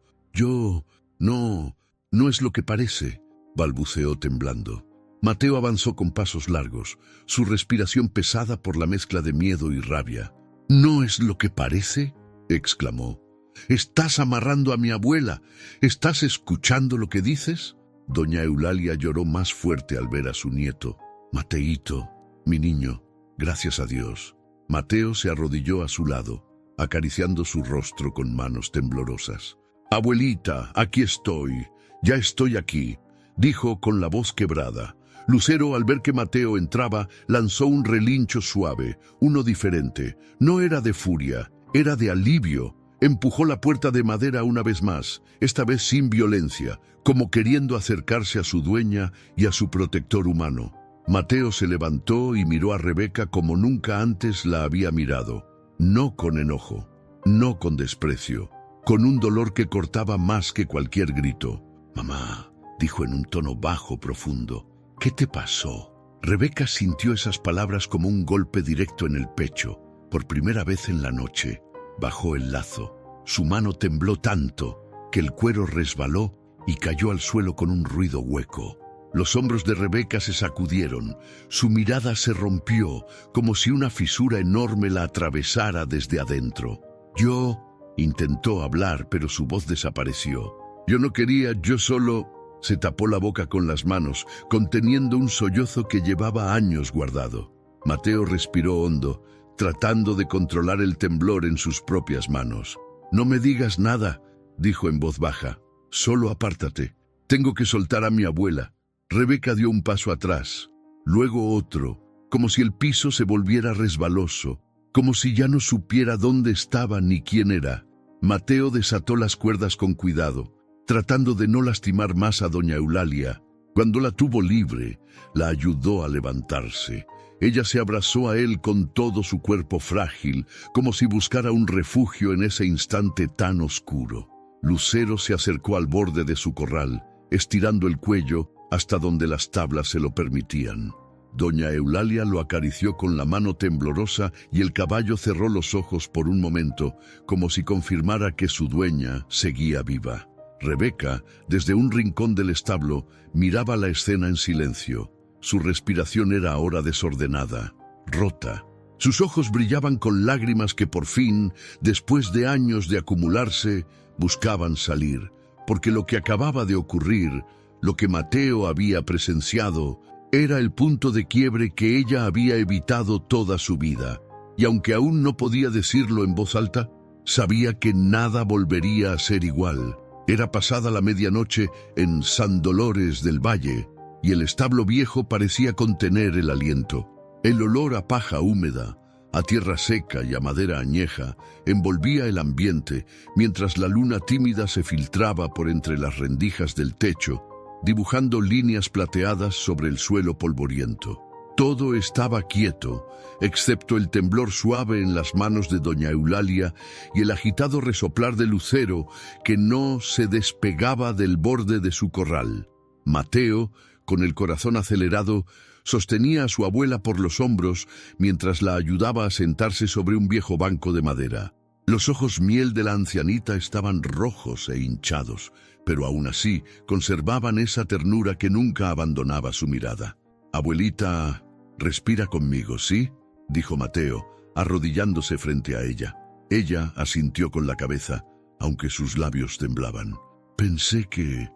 no es lo que parece», balbuceó temblando. Mateo avanzó con pasos largos, su respiración pesada por la mezcla de miedo y rabia. «¿No es lo que parece?», exclamó. «Estás amarrando a mi abuela. ¿Estás escuchando lo que dices?». Doña Eulalia lloró más fuerte al ver a su nieto. «Mateíto, mi niño, gracias a Dios». Mateo se arrodilló a su lado, acariciando su rostro con manos temblorosas. «Abuelita, aquí estoy. Ya estoy aquí», dijo con la voz quebrada. Lucero, al ver que Mateo entraba, lanzó un relincho suave, uno diferente. No era de furia, era de alivio. Empujó la puerta de madera una vez más, esta vez sin violencia, como queriendo acercarse a su dueña y a su protector humano. Mateo se levantó y miró a Rebeca como nunca antes la había mirado. No con enojo, no con desprecio, con un dolor que cortaba más que cualquier grito. «Mamá», dijo en un tono bajo, profundo, «¿qué te pasó?». Rebeca sintió esas palabras como un golpe directo en el pecho. Por primera vez en la noche, bajó el lazo. Su mano tembló tanto que el cuero resbaló y cayó al suelo con un ruido hueco. Los hombros de Rebeca se sacudieron. Su mirada se rompió, como si una fisura enorme la atravesara desde adentro. «Yo», intentó hablar, pero su voz desapareció. «Yo no quería, yo solo…». Se tapó la boca con las manos, conteniendo un sollozo que llevaba años guardado. Mateo respiró hondo, tratando de controlar el temblor en sus propias manos. «No me digas nada», dijo en voz baja. «Solo apártate. Tengo que soltar a mi abuela». Rebeca dio un paso atrás, luego otro, como si el piso se volviera resbaloso, como si ya no supiera dónde estaba ni quién era. Mateo desató las cuerdas con cuidado, tratando de no lastimar más a doña Eulalia. Cuando la tuvo libre, la ayudó a levantarse. Ella se abrazó a él con todo su cuerpo frágil, como si buscara un refugio en ese instante tan oscuro. Lucero se acercó al borde de su corral, estirando el cuello hasta donde las tablas se lo permitían. Doña Eulalia lo acarició con la mano temblorosa y el caballo cerró los ojos por un momento, como si confirmara que su dueña seguía viva. Rebeca, desde un rincón del establo, miraba la escena en silencio. Su respiración era ahora desordenada, rota. Sus ojos brillaban con lágrimas que por fin, después de años de acumularse, buscaban salir, porque lo que acababa de ocurrir, lo que Mateo había presenciado, era el punto de quiebre que ella había evitado toda su vida. Y aunque aún no podía decirlo en voz alta, sabía que nada volvería a ser igual. Era pasada la medianoche en San Dolores del Valle, y el establo viejo parecía contener el aliento. El olor a paja húmeda, a tierra seca y a madera añeja, envolvía el ambiente, mientras la luna tímida se filtraba por entre las rendijas del techo, dibujando líneas plateadas sobre el suelo polvoriento. Todo estaba quieto, excepto el temblor suave en las manos de doña Eulalia y el agitado resoplar de lucero que no se despegaba del borde de su corral. Mateo, con el corazón acelerado, sostenía a su abuela por los hombros mientras la ayudaba a sentarse sobre un viejo banco de madera. Los ojos miel de la ancianita estaban rojos e hinchados, pero aún así conservaban esa ternura que nunca abandonaba su mirada. «Abuelita, respira conmigo, ¿sí?», dijo Mateo, arrodillándose frente a ella. Ella asintió con la cabeza, aunque sus labios temblaban. Pensé que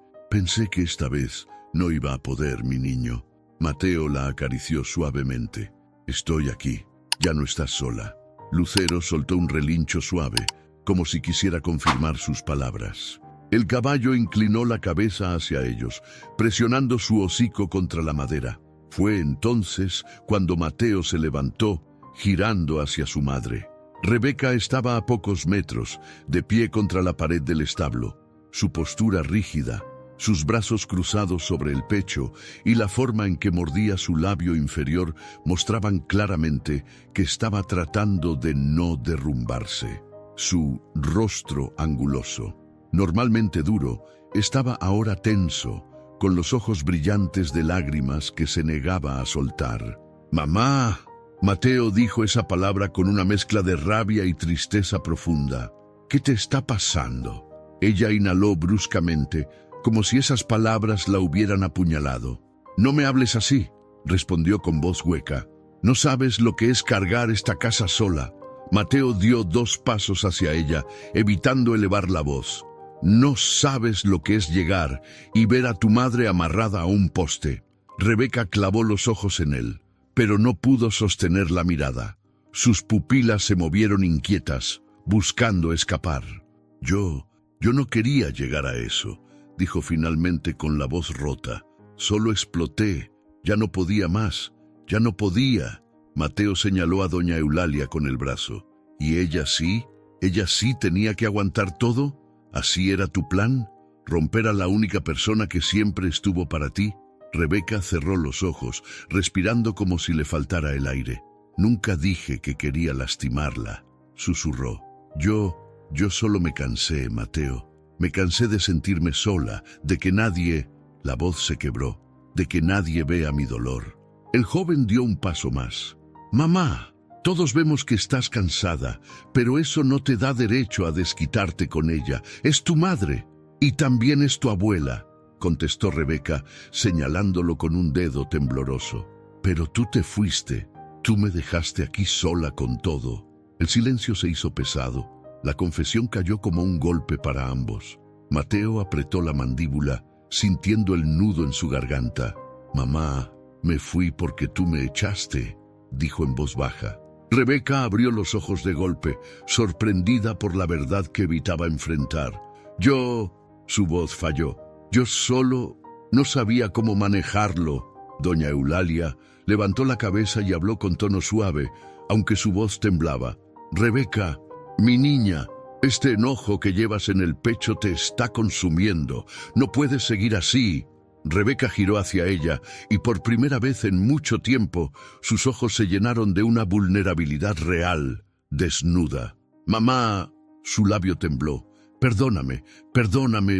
esta vez no iba a poder, mi niño». Mateo la acarició suavemente. «Estoy aquí, ya no estás sola». Lucero soltó un relincho suave, como si quisiera confirmar sus palabras. El caballo inclinó la cabeza hacia ellos, presionando su hocico contra la madera. Fue entonces cuando Mateo se levantó, girando hacia su madre. Rebeca estaba a pocos metros, de pie contra la pared del establo, su postura rígida, sus brazos cruzados sobre el pecho y la forma en que mordía su labio inferior mostraban claramente que estaba tratando de no derrumbarse. Su rostro anguloso, normalmente duro, estaba ahora tenso, con los ojos brillantes de lágrimas que se negaba a soltar. «Mamá», Mateo dijo esa palabra con una mezcla de rabia y tristeza profunda. «¿Qué te está pasando?». Ella inhaló bruscamente, como si esas palabras la hubieran apuñalado. «No me hables así», respondió con voz hueca. «No sabes lo que es cargar esta casa sola». Mateo dio 2 pasos hacia ella, evitando elevar la voz. «No sabes lo que es llegar y ver a tu madre amarrada a un poste». Rebeca clavó los ojos en él, pero no pudo sostener la mirada. Sus pupilas se movieron inquietas, buscando escapar. Yo no quería llegar a eso», dijo finalmente con la voz rota. «Solo exploté. Ya no podía más. Ya no podía». Mateo señaló a doña Eulalia con el brazo. «¿Y ella sí? ¿Ella sí tenía que aguantar todo? ¿Así era tu plan? ¿Romper a la única persona que siempre estuvo para ti?» Rebeca cerró los ojos, respirando como si le faltara el aire. «Nunca dije que quería lastimarla», susurró. Yo solo me cansé, Mateo. Me cansé de sentirme sola, de que nadie...». La voz se quebró. «De que nadie vea mi dolor». El joven dio un paso más. «Mamá, todos vemos que estás cansada, pero eso no te da derecho a desquitarte con ella. Es tu madre, y también es tu abuela», contestó Rebeca, señalándolo con un dedo tembloroso. «Pero tú te fuiste. Tú me dejaste aquí sola con todo». El silencio se hizo pesado. La confesión cayó como un golpe para ambos. Mateo apretó la mandíbula, sintiendo el nudo en su garganta. «Mamá, me fui porque tú me echaste», dijo en voz baja. Rebeca abrió los ojos de golpe, sorprendida por la verdad que evitaba enfrentar. Su voz falló. «Yo solo no sabía cómo manejarlo». Doña Eulalia levantó la cabeza y habló con tono suave, aunque su voz temblaba. «Rebeca, mi niña, este enojo que llevas en el pecho te está consumiendo. No puedes seguir así». Rebeca giró hacia ella y por primera vez en mucho tiempo sus ojos se llenaron de una vulnerabilidad real, desnuda. «Mamá», su labio tembló. Perdóname,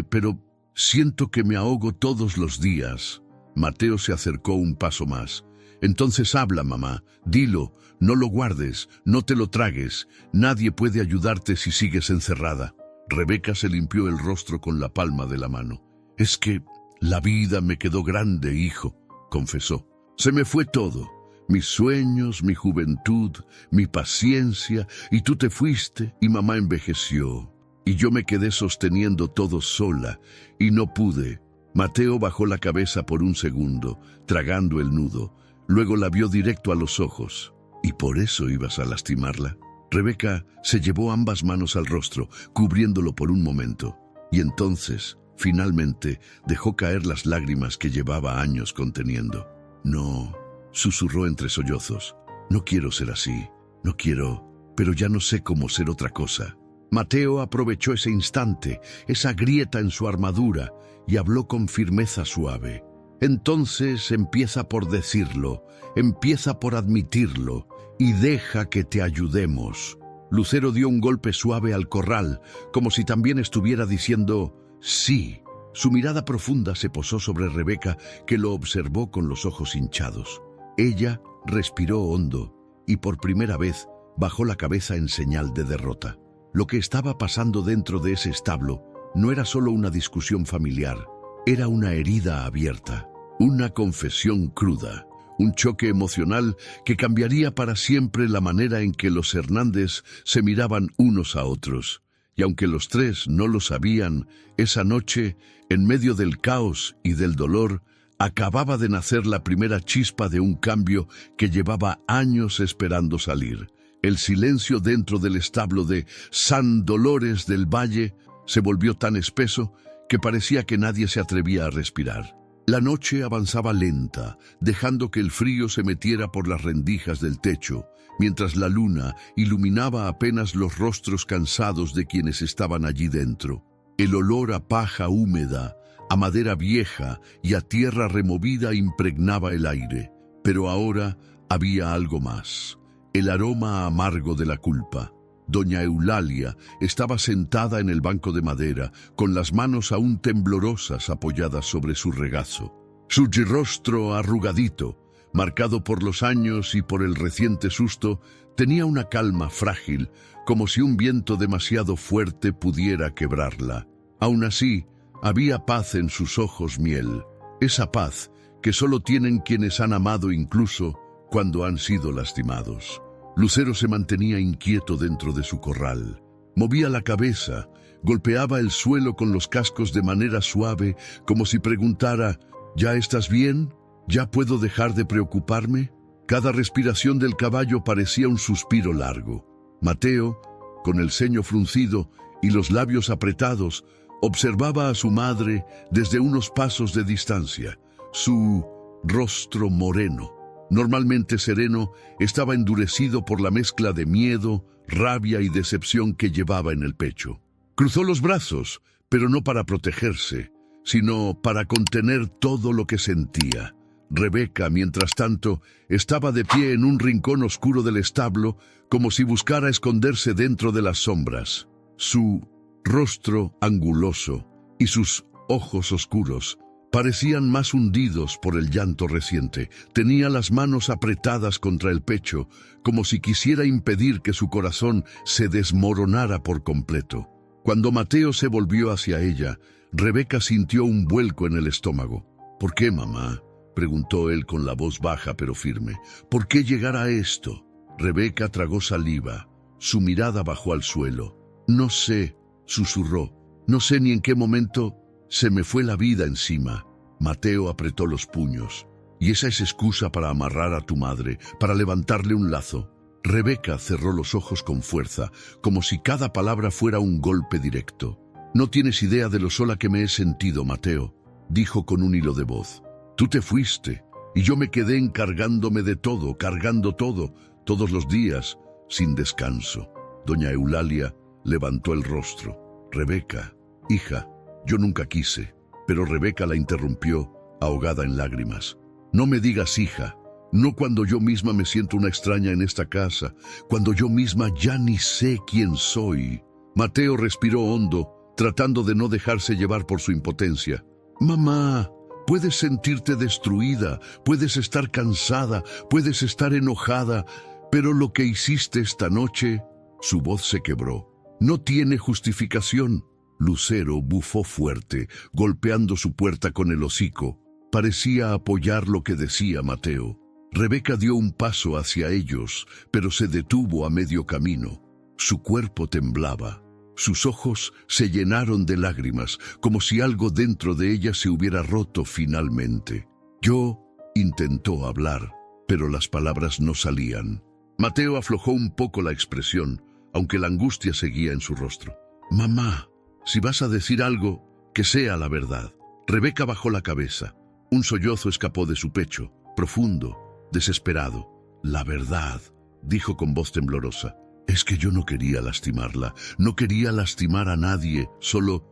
pero siento que me ahogo todos los días». Mateo se acercó un paso más. «Entonces habla, mamá. Dilo, no lo guardes, no te lo tragues. Nadie puede ayudarte si sigues encerrada». Rebeca se limpió el rostro con la palma de la mano. «Es que la vida me quedó grande, hijo», confesó. Se me fue todo, mis sueños, mi juventud, mi paciencia, y tú te fuiste y mamá envejeció. Y yo me quedé sosteniendo todo sola, y no pude. Mateo bajó la cabeza por un segundo, tragando el nudo. Luego la vio directo a los ojos. ¿Y por eso ibas a lastimarla? Rebeca se llevó ambas manos al rostro, cubriéndolo por un momento. Y entonces, finalmente, dejó caer las lágrimas que llevaba años conteniendo. No, susurró entre sollozos. No quiero ser así. No quiero, pero ya no sé cómo ser otra cosa. Mateo aprovechó ese instante, esa grieta en su armadura, y habló con firmeza suave. Entonces empieza por decirlo, empieza por admitirlo, y deja que te ayudemos. Lucero dio un golpe suave al corral, como si también estuviera diciendo sí. Su mirada profunda se posó sobre Rebeca, que lo observó con los ojos hinchados. Ella respiró hondo, y por primera vez bajó la cabeza en señal de derrota. Lo que estaba pasando dentro de ese establo no era solo una discusión familiar, era una herida abierta, una confesión cruda, un choque emocional que cambiaría para siempre la manera en que los Hernández se miraban unos a otros. Y aunque los tres no lo sabían, esa noche, en medio del caos y del dolor, acababa de nacer la primera chispa de un cambio que llevaba años esperando salir. El silencio dentro del establo de San Dolores del Valle se volvió tan espeso que parecía que nadie se atrevía a respirar. La noche avanzaba lenta, dejando que el frío se metiera por las rendijas del techo, mientras la luna iluminaba apenas los rostros cansados de quienes estaban allí dentro. El olor a paja húmeda, a madera vieja y a tierra removida impregnaba el aire, pero ahora había algo más. El aroma amargo de la culpa. Doña Eulalia estaba sentada en el banco de madera, con las manos aún temblorosas apoyadas sobre su regazo. Su rostro arrugadito, marcado por los años y por el reciente susto, tenía una calma frágil, como si un viento demasiado fuerte pudiera quebrarla. Aún así, había paz en sus ojos miel, esa paz que solo tienen quienes han amado incluso cuando han sido lastimados. Lucero se mantenía inquieto dentro de su corral. Movía la cabeza, golpeaba el suelo con los cascos de manera suave, como si preguntara, ¿ya estás bien? ¿Ya puedo dejar de preocuparme? Cada respiración del caballo parecía un suspiro largo. Mateo, con el ceño fruncido y los labios apretados, observaba a su madre desde unos pasos de distancia. Su rostro moreno, normalmente sereno, estaba endurecido por la mezcla de miedo, rabia y decepción que llevaba en el pecho. Cruzó los brazos, pero no para protegerse, sino para contener todo lo que sentía. Rebeca, mientras tanto, estaba de pie en un rincón oscuro del establo, como si buscara esconderse dentro de las sombras. Su rostro anguloso y sus ojos oscuros parecían más hundidos por el llanto reciente. Tenía las manos apretadas contra el pecho, como si quisiera impedir que su corazón se desmoronara por completo. Cuando Mateo se volvió hacia ella, Rebeca sintió un vuelco en el estómago. «¿Por qué, mamá?», preguntó él con la voz baja pero firme. «¿Por qué llegar a esto?». Rebeca tragó saliva. Su mirada bajó al suelo. «No sé», susurró. «No sé ni en qué momento se me fue la vida encima». Mateo apretó los puños. «Y esa es excusa para amarrar a tu madre, para levantarle un lazo». Rebeca cerró los ojos con fuerza, como si cada palabra fuera un golpe directo. «No tienes idea de lo sola que me he sentido, Mateo», dijo con un hilo de voz. «Tú te fuiste, y yo me quedé encargándome de todo, cargando todo, todos los días, sin descanso». Doña Eulalia levantó el rostro. «Rebeca, hija, yo nunca quise». Pero Rebeca la interrumpió, ahogada en lágrimas. «No me digas hija, no cuando yo misma me siento una extraña en esta casa, cuando yo misma ya ni sé quién soy». Mateo respiró hondo, tratando de no dejarse llevar por su impotencia. «Mamá, puedes sentirte destruida, puedes estar cansada, puedes estar enojada, pero lo que hiciste esta noche...» Su voz se quebró. «No tiene justificación». Lucero bufó fuerte, golpeando su puerta con el hocico. parecía apoyar lo que decía Mateo. Rebeca dio un paso hacia ellos, pero se detuvo a medio camino. Su cuerpo temblaba. Sus ojos se llenaron de lágrimas, como si algo dentro de ella se hubiera roto finalmente. Yo intentó hablar, pero las palabras no salían. Mateo aflojó un poco la expresión, aunque la angustia seguía en su rostro. «Mamá, si vas a decir algo, que sea la verdad». Rebeca bajó la cabeza. Un sollozo escapó de su pecho, profundo, desesperado. «La verdad», dijo con voz temblorosa. «Es que yo no quería lastimarla, no quería lastimar a nadie, solo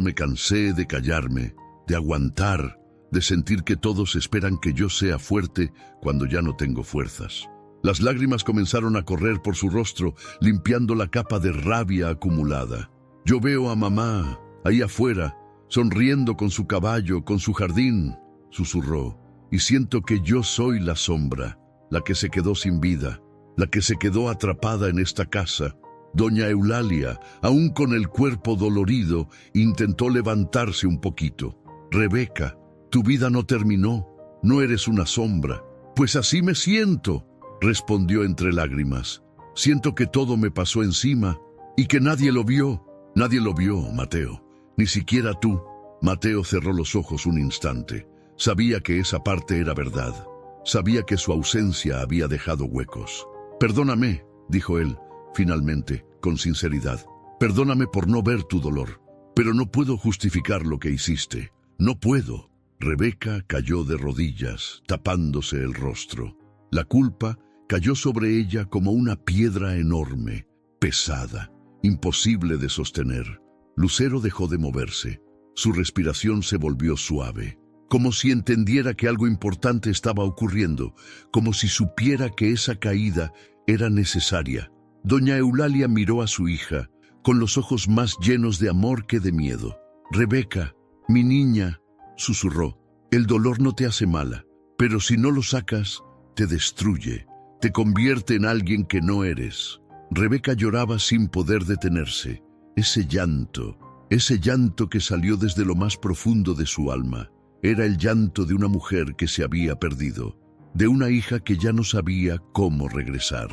me cansé de callarme, de aguantar, de sentir que todos esperan que yo sea fuerte cuando ya no tengo fuerzas». Las lágrimas comenzaron a correr por su rostro, limpiando la capa de rabia acumulada. «Yo veo a mamá, ahí afuera, sonriendo con su caballo, con su jardín», susurró, «y siento que yo soy la sombra, la que se quedó sin vida, la que se quedó atrapada en esta casa». Doña Eulalia, aún con el cuerpo dolorido, intentó levantarse un poquito. «Rebeca, tu vida no terminó, no eres una sombra». «Pues así me siento», respondió entre lágrimas. «Siento que todo me pasó encima y que nadie lo vio». «Nadie lo vio, Mateo, ni siquiera tú». Mateo cerró los ojos un instante. Sabía que esa parte era verdad. Sabía que su ausencia había dejado huecos. «Perdóname», dijo él, finalmente, con sinceridad. «Perdóname por no ver tu dolor, pero no puedo justificar lo que hiciste. No puedo». Rebeca cayó de rodillas, tapándose el rostro. La culpa cayó sobre ella como una piedra enorme, pesada, imposible de sostener. Lucero dejó de moverse. Su respiración se volvió suave, como si entendiera que algo importante estaba ocurriendo, como si supiera que esa caída era necesaria. Doña Eulalia miró a su hija, con los ojos más llenos de amor que de miedo. «Rebeca, mi niña», susurró, «el dolor no te hace mala, pero si no lo sacas, te destruye, te convierte en alguien que no eres». Rebeca lloraba sin poder detenerse. Ese llanto que salió desde lo más profundo de su alma, era el llanto de una mujer que se había perdido, de una hija que ya no sabía cómo regresar,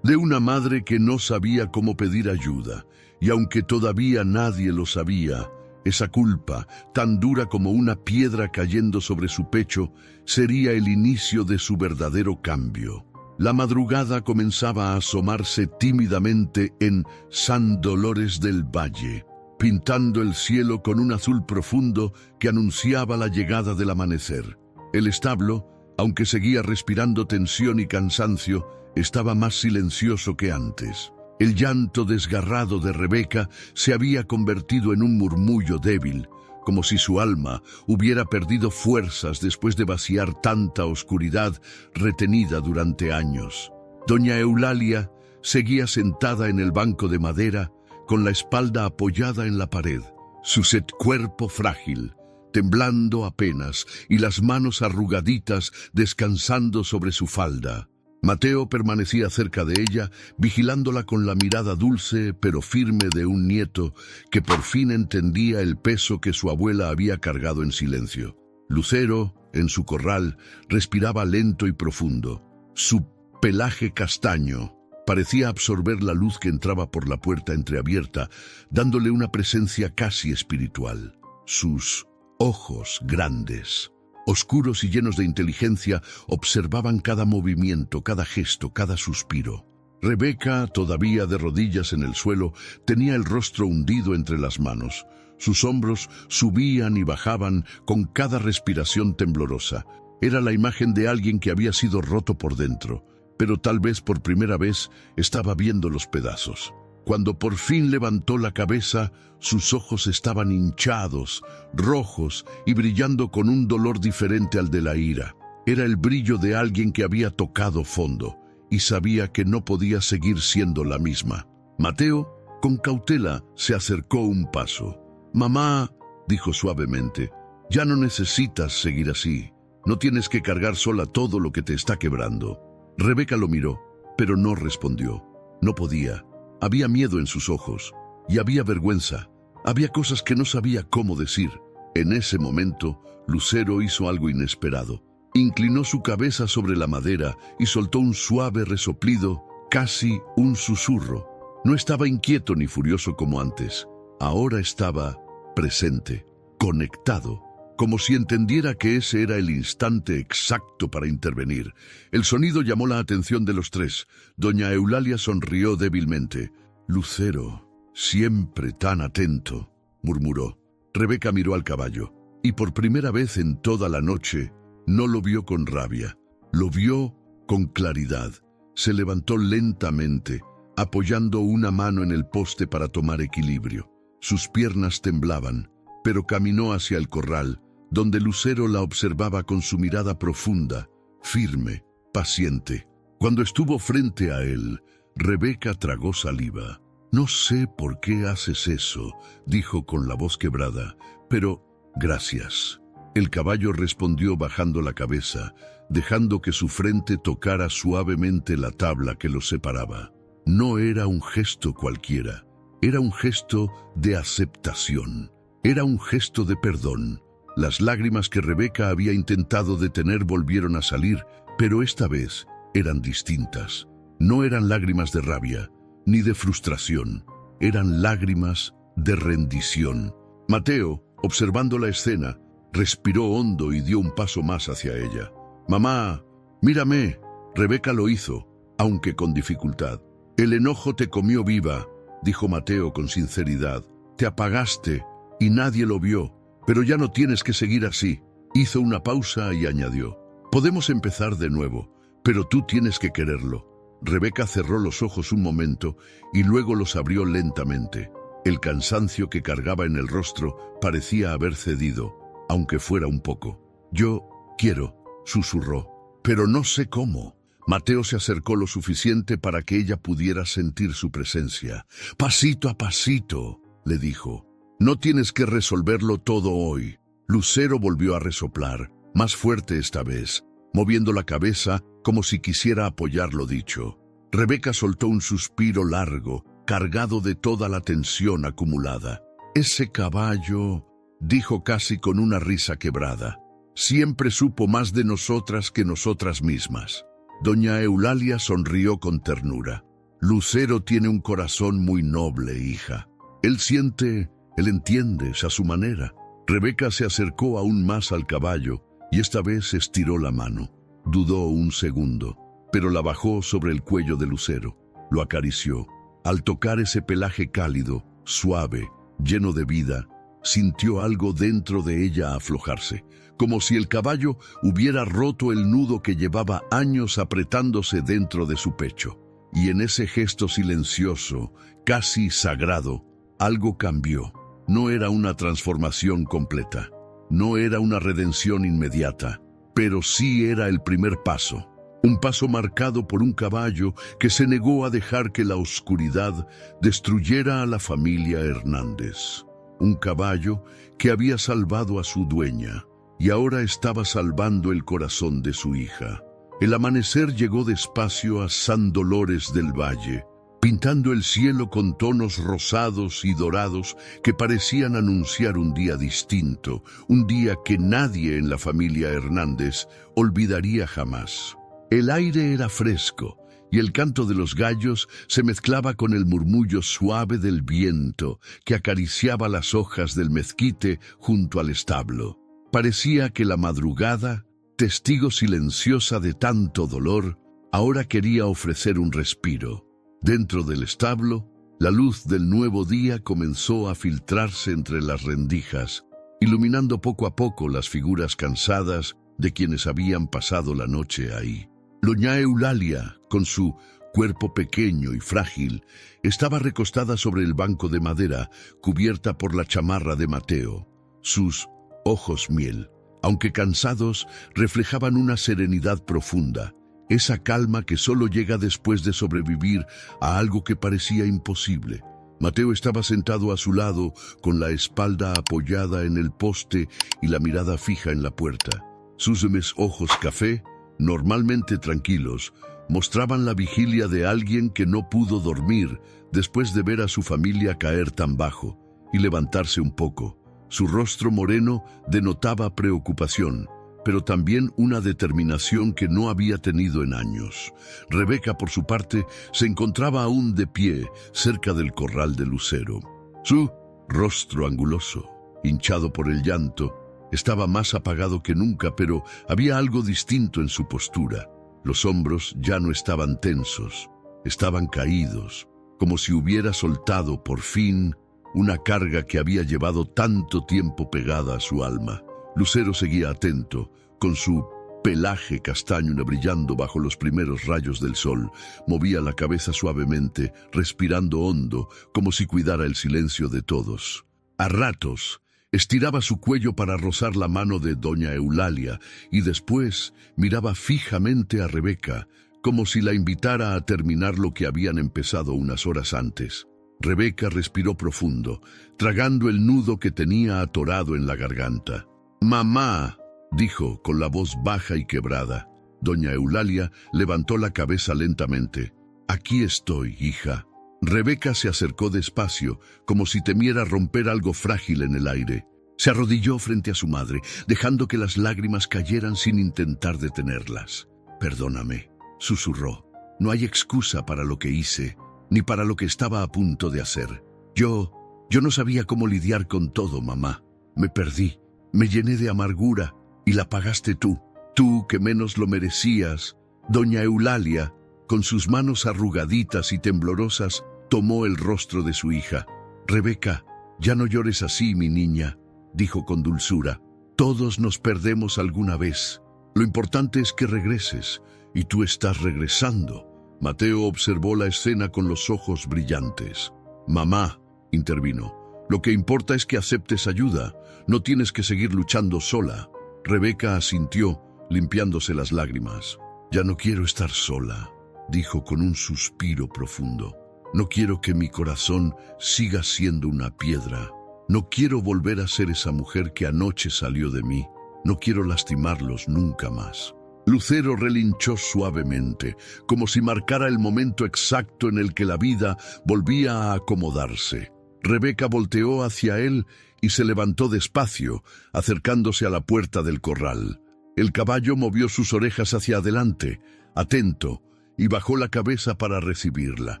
de una madre que no sabía cómo pedir ayuda, y aunque todavía nadie lo sabía, esa culpa, tan dura como una piedra cayendo sobre su pecho, sería el inicio de su verdadero cambio. La madrugada comenzaba a asomarse tímidamente en San Dolores del Valle, pintando el cielo con un azul profundo que anunciaba la llegada del amanecer. El establo, aunque seguía respirando tensión y cansancio, estaba más silencioso que antes. El llanto desgarrado de Rebeca se había convertido en un murmullo débil, como si su alma hubiera perdido fuerzas después de vaciar tanta oscuridad retenida durante años. Doña Eulalia seguía sentada en el banco de madera, con la espalda apoyada en la pared, su cuerpo frágil, temblando apenas, y las manos arrugaditas descansando sobre su falda. Mateo permanecía cerca de ella, vigilándola con la mirada dulce pero firme de un nieto que por fin entendía el peso que su abuela había cargado en silencio. Lucero, en su corral, respiraba lento y profundo. Su pelaje castaño parecía absorber la luz que entraba por la puerta entreabierta, dándole una presencia casi espiritual. Sus ojos grandes, oscuros y llenos de inteligencia, observaban cada movimiento, cada gesto, cada suspiro. Rebeca, todavía de rodillas en el suelo, tenía el rostro hundido entre las manos. Sus hombros subían y bajaban con cada respiración temblorosa. Era la imagen de alguien que había sido roto por dentro, pero tal vez por primera vez estaba viendo los pedazos. Cuando por fin levantó la cabeza, sus ojos estaban hinchados, rojos y brillando con un dolor diferente al de la ira. Era el brillo de alguien que había tocado fondo y sabía que no podía seguir siendo la misma. Mateo, con cautela, se acercó un paso. «Mamá», dijo suavemente, «ya no necesitas seguir así. No tienes que cargar sola todo lo que te está quebrando». Rebeca lo miró, pero no respondió. No podía. Había miedo en sus ojos, y había vergüenza. Había cosas que no sabía cómo decir. En ese momento, Lucero hizo algo inesperado. Inclinó su cabeza sobre la madera y soltó un suave resoplido, casi un susurro. No estaba inquieto ni furioso como antes. Ahora estaba presente, conectado, como si entendiera que ese era el instante exacto para intervenir. El sonido llamó la atención de los tres. Doña Eulalia sonrió débilmente. «Lucero, siempre tan atento», murmuró. Rebeca miró al caballo, y por primera vez en toda la noche, no lo vio con rabia. Lo vio con claridad. Se levantó lentamente, apoyando una mano en el poste para tomar equilibrio. Sus piernas temblaban, pero caminó hacia el corral, donde Lucero la observaba con su mirada profunda, firme, paciente. Cuando estuvo frente a él, Rebeca tragó saliva. «No sé por qué haces eso», dijo con la voz quebrada, «pero gracias». El caballo respondió bajando la cabeza, dejando que su frente tocara suavemente la tabla que los separaba. No era un gesto cualquiera, era un gesto de aceptación, era un gesto de perdón. Las lágrimas que Rebeca había intentado detener volvieron a salir, pero esta vez eran distintas. No eran lágrimas de rabia, ni de frustración, eran lágrimas de rendición. Mateo, observando la escena, respiró hondo y dio un paso más hacia ella. «Mamá, mírame». Rebeca lo hizo, aunque con dificultad. «El enojo te comió viva», dijo Mateo con sinceridad. «Te apagaste y nadie lo vio, pero ya no tienes que seguir así». Hizo una pausa y añadió: «Podemos empezar de nuevo, pero tú tienes que quererlo». Rebeca cerró los ojos un momento y luego los abrió lentamente. El cansancio que cargaba en el rostro parecía haber cedido, aunque fuera un poco. «Yo quiero», susurró, «pero no sé cómo». Mateo se acercó lo suficiente para que ella pudiera sentir su presencia. «Pasito a pasito», le dijo. «No tienes que resolverlo todo hoy». Lucero volvió a resoplar, más fuerte esta vez, moviendo la cabeza como si quisiera apoyar lo dicho. Rebeca soltó un suspiro largo, cargado de toda la tensión acumulada. «Ese caballo», dijo casi con una risa quebrada, «siempre supo más de nosotras que nosotras mismas». Doña Eulalia sonrió con ternura. «Lucero tiene un corazón muy noble, hija. Él siente, él entiende, a su manera». Rebeca se acercó aún más al caballo y esta vez estiró la mano. Dudó un segundo, pero la bajó sobre el cuello de Lucero. Lo acarició. Al tocar ese pelaje cálido, suave, lleno de vida, sintió algo dentro de ella aflojarse, como si el caballo hubiera roto el nudo que llevaba años apretándose dentro de su pecho. Y en ese gesto silencioso, casi sagrado, algo cambió. No era una transformación completa, no era una redención inmediata, pero sí era el primer paso. Un paso marcado por un caballo que se negó a dejar que la oscuridad destruyera a la familia Hernández. Un caballo que había salvado a su dueña y ahora estaba salvando el corazón de su hija. El amanecer llegó despacio a San Dolores del Valle, pintando el cielo con tonos rosados y dorados que parecían anunciar un día distinto, un día que nadie en la familia Hernández olvidaría jamás. El aire era fresco y el canto de los gallos se mezclaba con el murmullo suave del viento que acariciaba las hojas del mezquite junto al establo. Parecía que la madrugada, testigo silenciosa de tanto dolor, ahora quería ofrecer un respiro. Dentro del establo, la luz del nuevo día comenzó a filtrarse entre las rendijas, iluminando poco a poco las figuras cansadas de quienes habían pasado la noche ahí. Doña Eulalia, con su cuerpo pequeño y frágil, estaba recostada sobre el banco de madera, cubierta por la chamarra de Mateo. Sus ojos miel, aunque cansados, reflejaban una serenidad profunda, esa calma que solo llega después de sobrevivir a algo que parecía imposible. Mateo estaba sentado a su lado, con la espalda apoyada en el poste y la mirada fija en la puerta. Sus ojos café, normalmente tranquilos, mostraban la vigilia de alguien que no pudo dormir después de ver a su familia caer tan bajo y levantarse un poco, Su rostro moreno denotaba preocupación, pero también una determinación que no había tenido en años. Rebeca, por su parte, se encontraba aún de pie cerca del corral de Lucero. Su rostro anguloso, hinchado por el llanto, estaba más apagado que nunca, pero había algo distinto en su postura. Los hombros ya no estaban tensos, estaban caídos, como si hubiera soltado por fin una carga que había llevado tanto tiempo pegada a su alma. Lucero seguía atento, con su pelaje castaño brillando bajo los primeros rayos del sol. Movía la cabeza suavemente, respirando hondo, como si cuidara el silencio de todos. A ratos, estiraba su cuello para rozar la mano de doña Eulalia y después miraba fijamente a Rebeca, como si la invitara a terminar lo que habían empezado unas horas antes. Rebeca respiró profundo, tragando el nudo que tenía atorado en la garganta. «Mamá», dijo con la voz baja y quebrada. Doña Eulalia levantó la cabeza lentamente. «Aquí estoy, hija». Rebeca se acercó despacio, como si temiera romper algo frágil en el aire. Se arrodilló frente a su madre, dejando que las lágrimas cayeran sin intentar detenerlas. «Perdóname», susurró. «No hay excusa para lo que hice, ni para lo que estaba a punto de hacer. Yo no sabía cómo lidiar con todo, mamá. Me perdí, me llené de amargura, y la pagaste tú que menos lo merecías». Doña Eulalia, con sus manos arrugaditas y temblorosas, tomó el rostro de su hija. «Rebeca, ya no llores así, mi niña», dijo con dulzura. «Todos nos perdemos alguna vez. Lo importante es que regreses, y tú estás regresando». Mateo observó la escena con los ojos brillantes. «Mamá», intervino, «lo que importa es que aceptes ayuda. No tienes que seguir luchando sola». Rebeca asintió, limpiándose las lágrimas. «Ya no quiero estar sola», dijo con un suspiro profundo. «No quiero que mi corazón siga siendo una piedra. No quiero volver a ser esa mujer que anoche salió de mí. No quiero lastimarlos nunca más». Lucero relinchó suavemente, como si marcara el momento exacto en el que la vida volvía a acomodarse. Rebeca volteó hacia él y se levantó despacio, acercándose a la puerta del corral. El caballo movió sus orejas hacia adelante, atento, y bajó la cabeza para recibirla.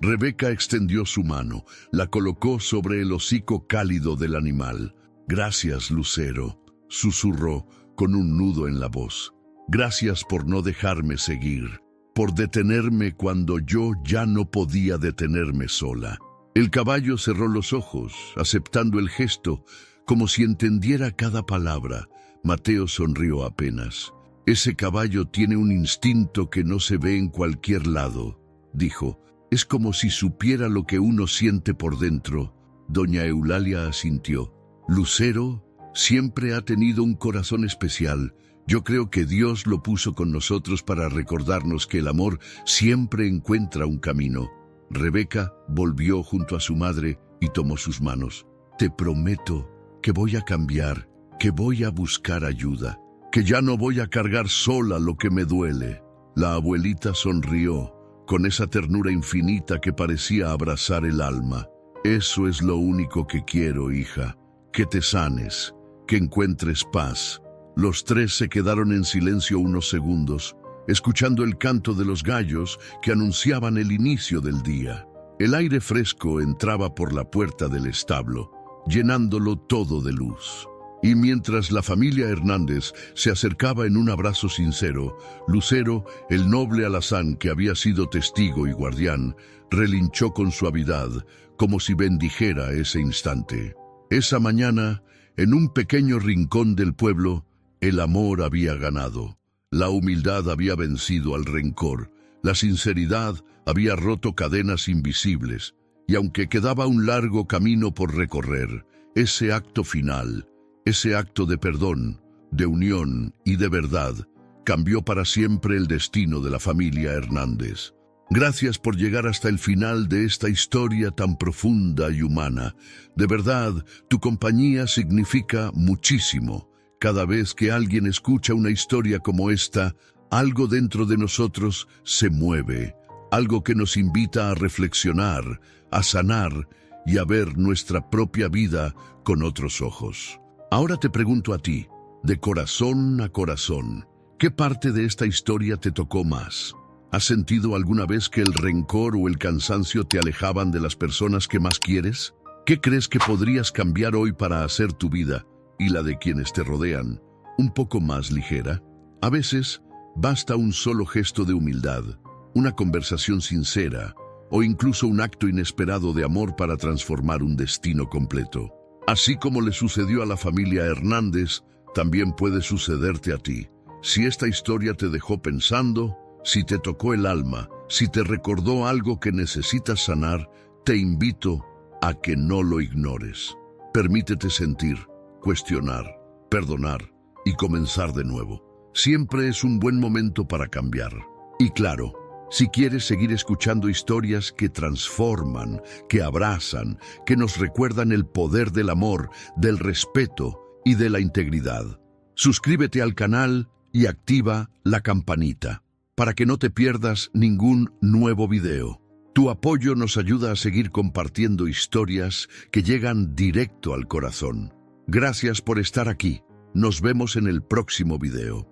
Rebeca extendió su mano, la colocó sobre el hocico cálido del animal. «Gracias, Lucero», susurró con un nudo en la voz. «Gracias por no dejarme seguir, por detenerme cuando yo ya no podía detenerme sola». El caballo cerró los ojos, aceptando el gesto, como si entendiera cada palabra. Mateo sonrió apenas. «Ese caballo tiene un instinto que no se ve en cualquier lado», dijo. «Es como si supiera lo que uno siente por dentro». Doña Eulalia asintió. «Lucero siempre ha tenido un corazón especial. Yo creo que Dios lo puso con nosotros para recordarnos que el amor siempre encuentra un camino». Rebeca volvió junto a su madre y tomó sus manos. «Te prometo que voy a cambiar, que voy a buscar ayuda, que ya no voy a cargar sola lo que me duele». La abuelita sonrió, con esa ternura infinita que parecía abrazar el alma. «Eso es lo único que quiero, hija, que te sanes, que encuentres paz». Los tres se quedaron en silencio unos segundos, escuchando el canto de los gallos que anunciaban el inicio del día. El aire fresco entraba por la puerta del establo, llenándolo todo de luz. Y mientras la familia Hernández se acercaba en un abrazo sincero, Lucero, el noble alazán que había sido testigo y guardián, relinchó con suavidad, como si bendijera ese instante. Esa mañana, en un pequeño rincón del pueblo, el amor había ganado, la humildad había vencido al rencor, la sinceridad había roto cadenas invisibles, y aunque quedaba un largo camino por recorrer, ese acto final, ese acto de perdón, de unión y de verdad, cambió para siempre el destino de la familia Hernández. Gracias por llegar hasta el final de esta historia tan profunda y humana. De verdad, tu compañía significa muchísimo. Cada vez que alguien escucha una historia como esta, algo dentro de nosotros se mueve, algo que nos invita a reflexionar, a sanar y a ver nuestra propia vida con otros ojos. Ahora te pregunto a ti, de corazón a corazón, ¿qué parte de esta historia te tocó más? ¿Has sentido alguna vez que el rencor o el cansancio te alejaban de las personas que más quieres? ¿Qué crees que podrías cambiar hoy para hacer tu vida y la de quienes te rodean un poco más ligera? A veces, basta un solo gesto de humildad, una conversación sincera o incluso un acto inesperado de amor para transformar un destino completo. Así como le sucedió a la familia Hernández, también puede sucederte a ti. Si esta historia te dejó pensando, si te tocó el alma, si te recordó algo que necesitas sanar, te invito a que no lo ignores. Permítete sentir, cuestionar, perdonar y comenzar de nuevo. Siempre es un buen momento para cambiar. Y claro, si quieres seguir escuchando historias que transforman, que abrazan, que nos recuerdan el poder del amor, del respeto y de la integridad, suscríbete al canal y activa la campanita para que no te pierdas ningún nuevo video. Tu apoyo nos ayuda a seguir compartiendo historias que llegan directo al corazón. Gracias por estar aquí. Nos vemos en el próximo video.